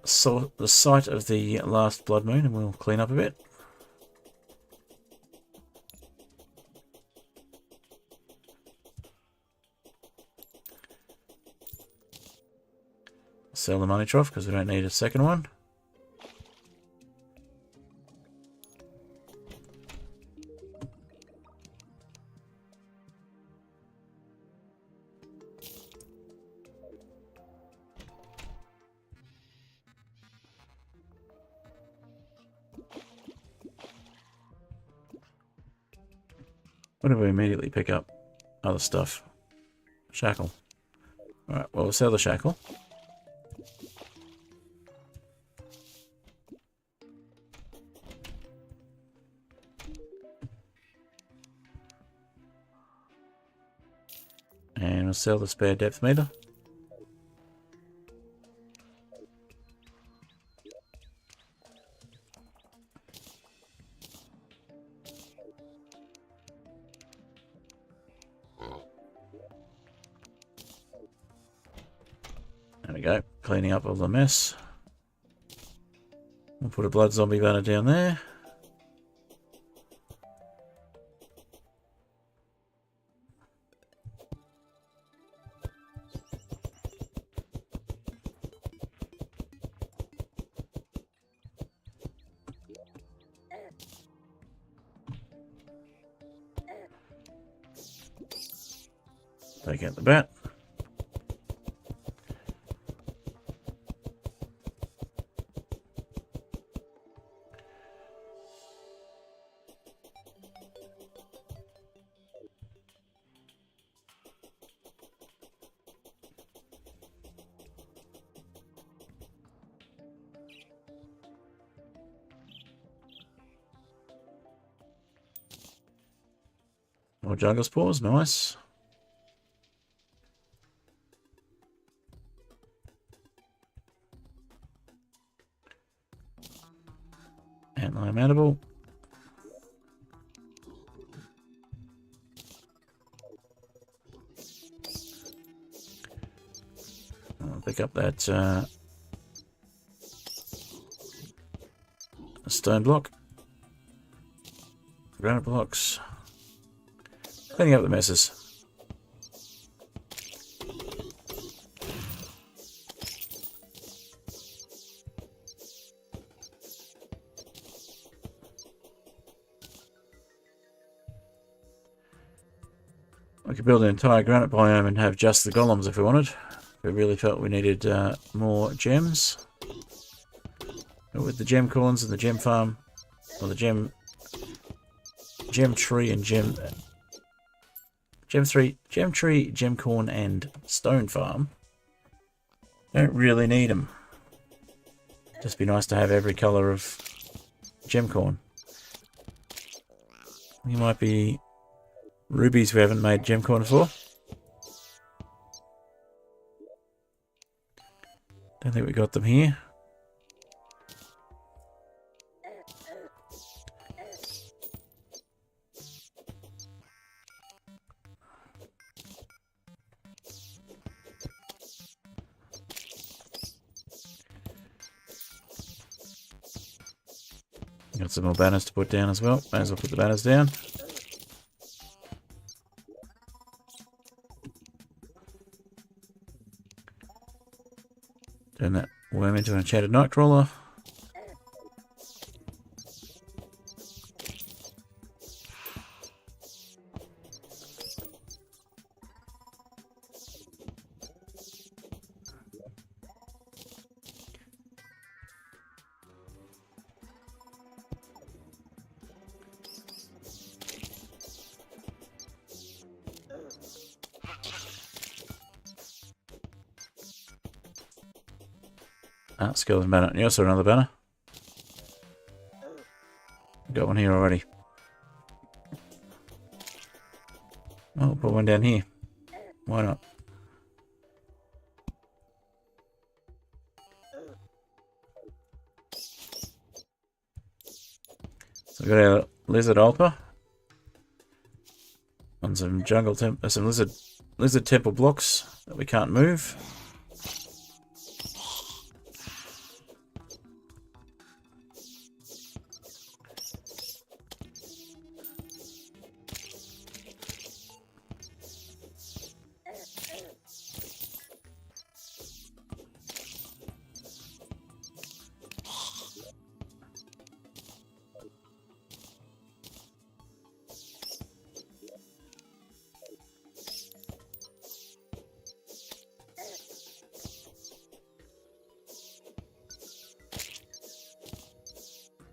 site of the last blood moon and we'll clean up a bit. Sell the money trough because we don't need a second one. What do we immediately pick up? Other stuff. Shackle. Alright, well, we'll sell the shackle. And we'll sell the spare depth meter. There we go, cleaning up all the mess. We'll put a blood zombie banner down there. Take out the bat. More jungle spores, nice. Antlion mandible. I'll pick up that stone block. Granite blocks. Cleaning up the messes. We could build an entire granite biome and have just the golems if we wanted. If we really felt we needed more gems. But with the gem corns and the gem farm, or the gem tree and gem tree, gem corn and stone farm, don't really need them. Just be nice to have every colour of gem corn. You might be rubies we haven't made gem corn for. Don't think we got them here. Got some more banners to put down as well. May as well put the banners down. Turn that worm into an enchanted nightcrawler. Ah, skeleton banner. Yeah, so another banner. Got one here already. Oh, put one down here. Why not? So we've got our lizard altar on some jungle some lizard temple blocks that we can't move.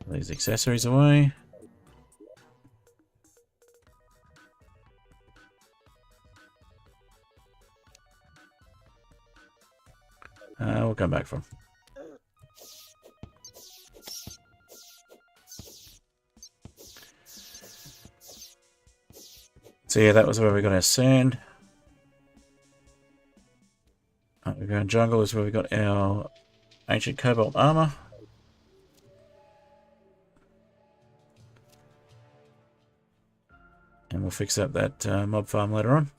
These accessories away. We'll come back from. So yeah, that was where we got our sand. Underground jungle is where we got our ancient cobalt armor. And we'll fix up that mob farm later on.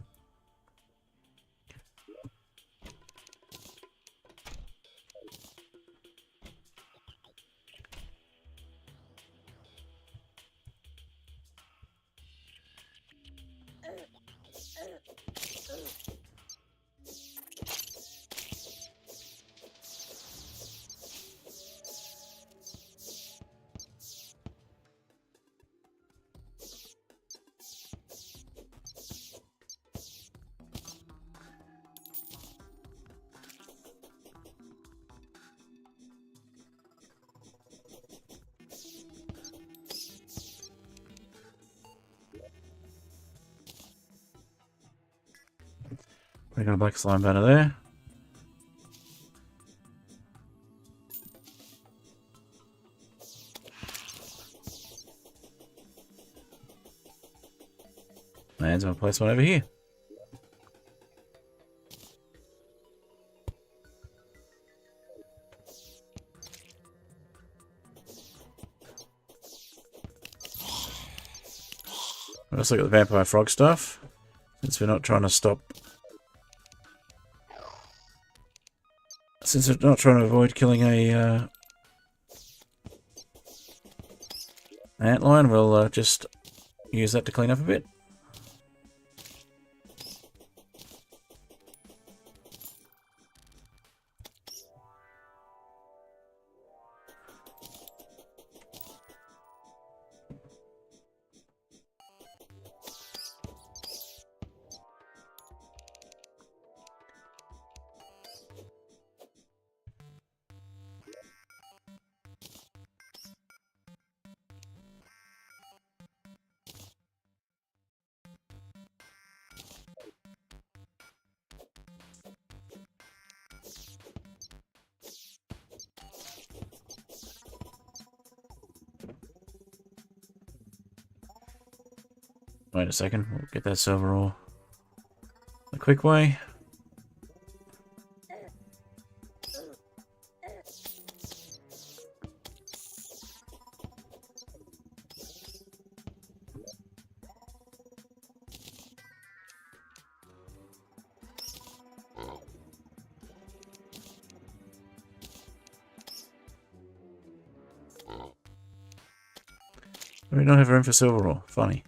We got a black slime banner there. And I'm gonna place one over here. Let's look at the vampire frog stuff, since we're not trying to stop. Since we're not trying to avoid killing a antlion, we'll just use that to clean up a bit. Wait a second, we'll get that silver ore the quick way. We don't have room for silver ore. Funny.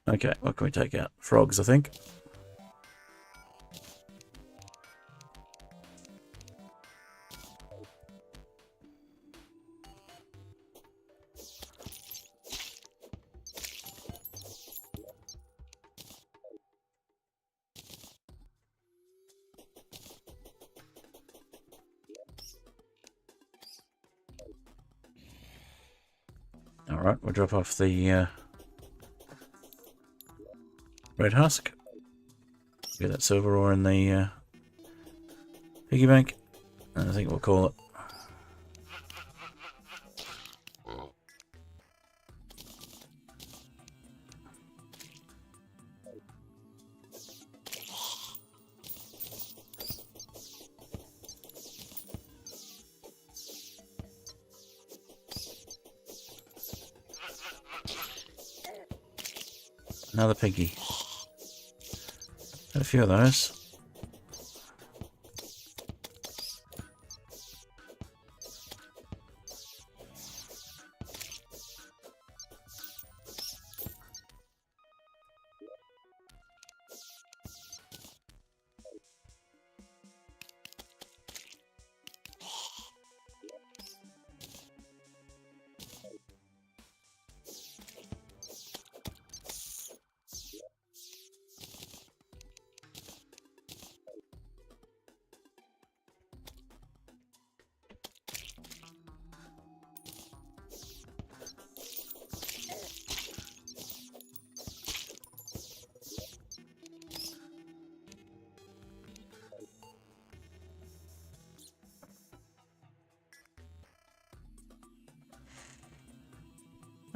Okay, what can we take out? Frogs, I think. Alright, we'll drop off the red husk. Get that silver ore in the piggy bank. And I think we'll call it. Another piggy. Got a few of those.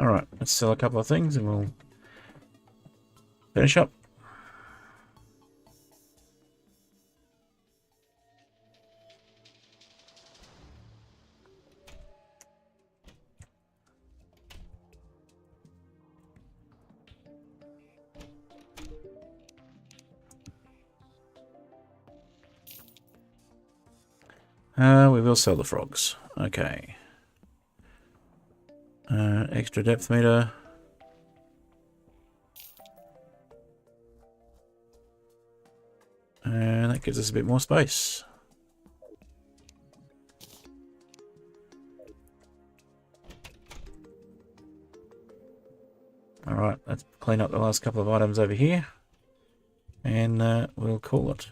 Alright, let's sell a couple of things and we'll finish up. We will sell the frogs. Okay. Extra depth meter. And that gives us a bit more space. Alright, let's clean up the last couple of items over here. And we'll call it.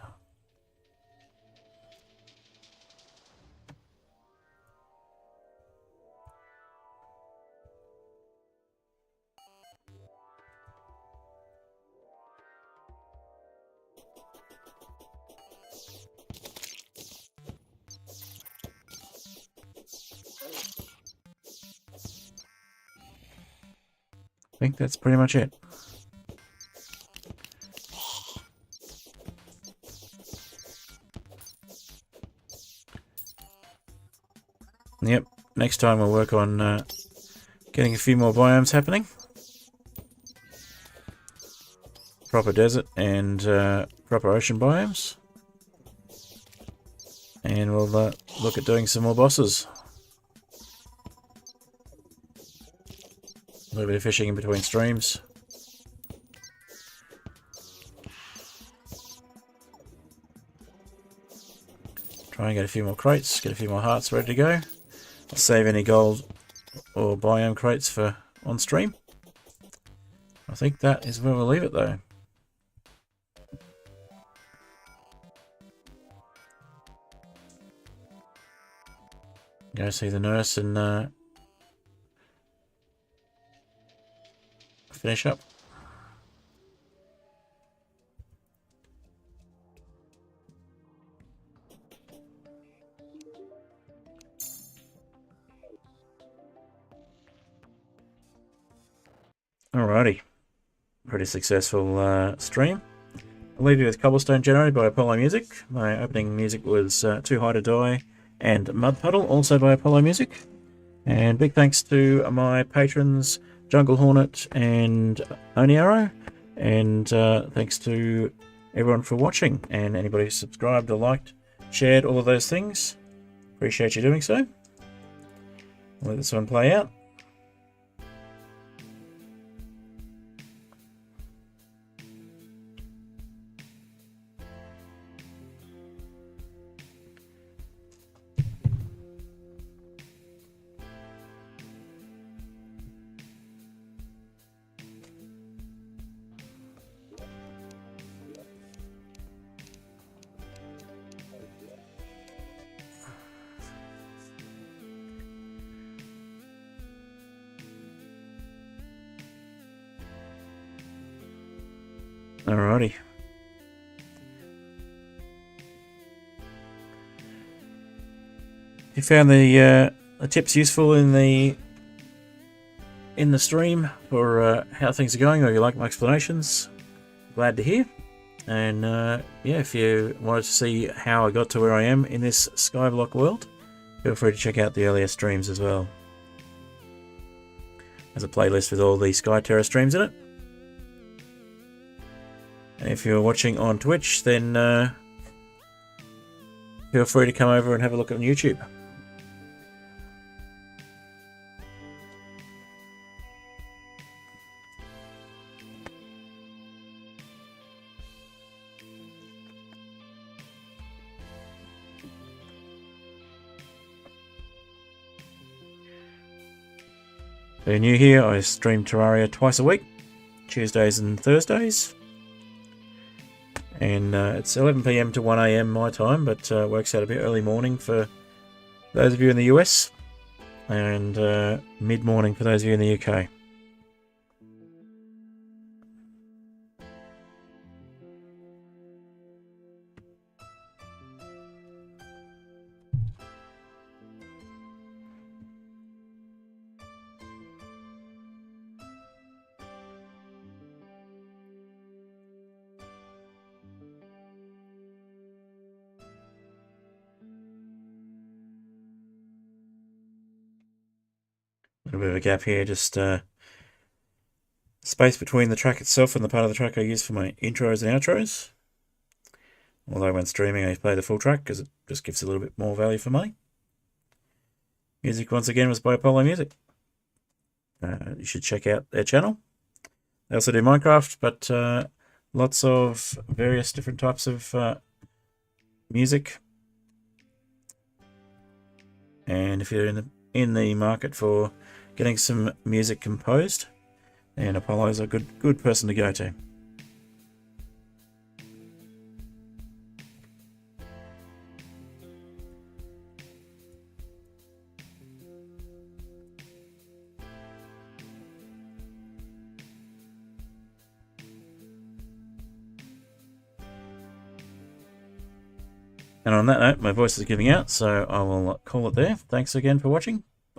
I think that's pretty much it. Yep, next time we'll work on getting a few more biomes happening. Proper desert and proper ocean biomes. And we'll look at doing some more bosses. A little bit of fishing in between streams. Try and get a few more crates, get a few more hearts ready to go. I'll save any gold or biome crates for on stream. I think that is where we'll leave it though. Go see the nurse and finish up. Alrighty. Pretty successful stream. I'll leave you with Cobblestone generated by Apollo Music. My opening music was Too High to Die and Mud Puddle, also by Apollo Music. And big thanks to my patrons, Jungle Hornet and Oni Arrow. And thanks to everyone for watching, and anybody who subscribed or liked, shared, all of those things. Appreciate you doing so. I'll let this one play out. Alrighty. If you found the tips useful in the stream for how things are going, or you like my explanations, glad to hear. And yeah, if you wanted to see how I got to where I am in this Skyblock world, feel free to check out the earlier streams as well. There's a playlist with all the Skyterra streams in it. And if you're watching on Twitch, then feel free to come over and have a look on YouTube. If you're new here, I stream Terraria twice a week, Tuesdays and Thursdays. And it's 11 PM to 1 AM my time, but works out a bit early morning for those of you in the US, and mid-morning for those of you in the UK. A little bit of a gap here, just space between the track itself and the part of the track I use for my intros and outros. Although when streaming I play the full track because it just gives a little bit more value for money. Music once again was by Apollo Music. You should check out their channel. They also do Minecraft, but lots of various different types of music. And if you're in the market for getting some music composed, and Apollo's a good person to go to. And on that note, my voice is giving out, so I will call it there. Thanks again for watching.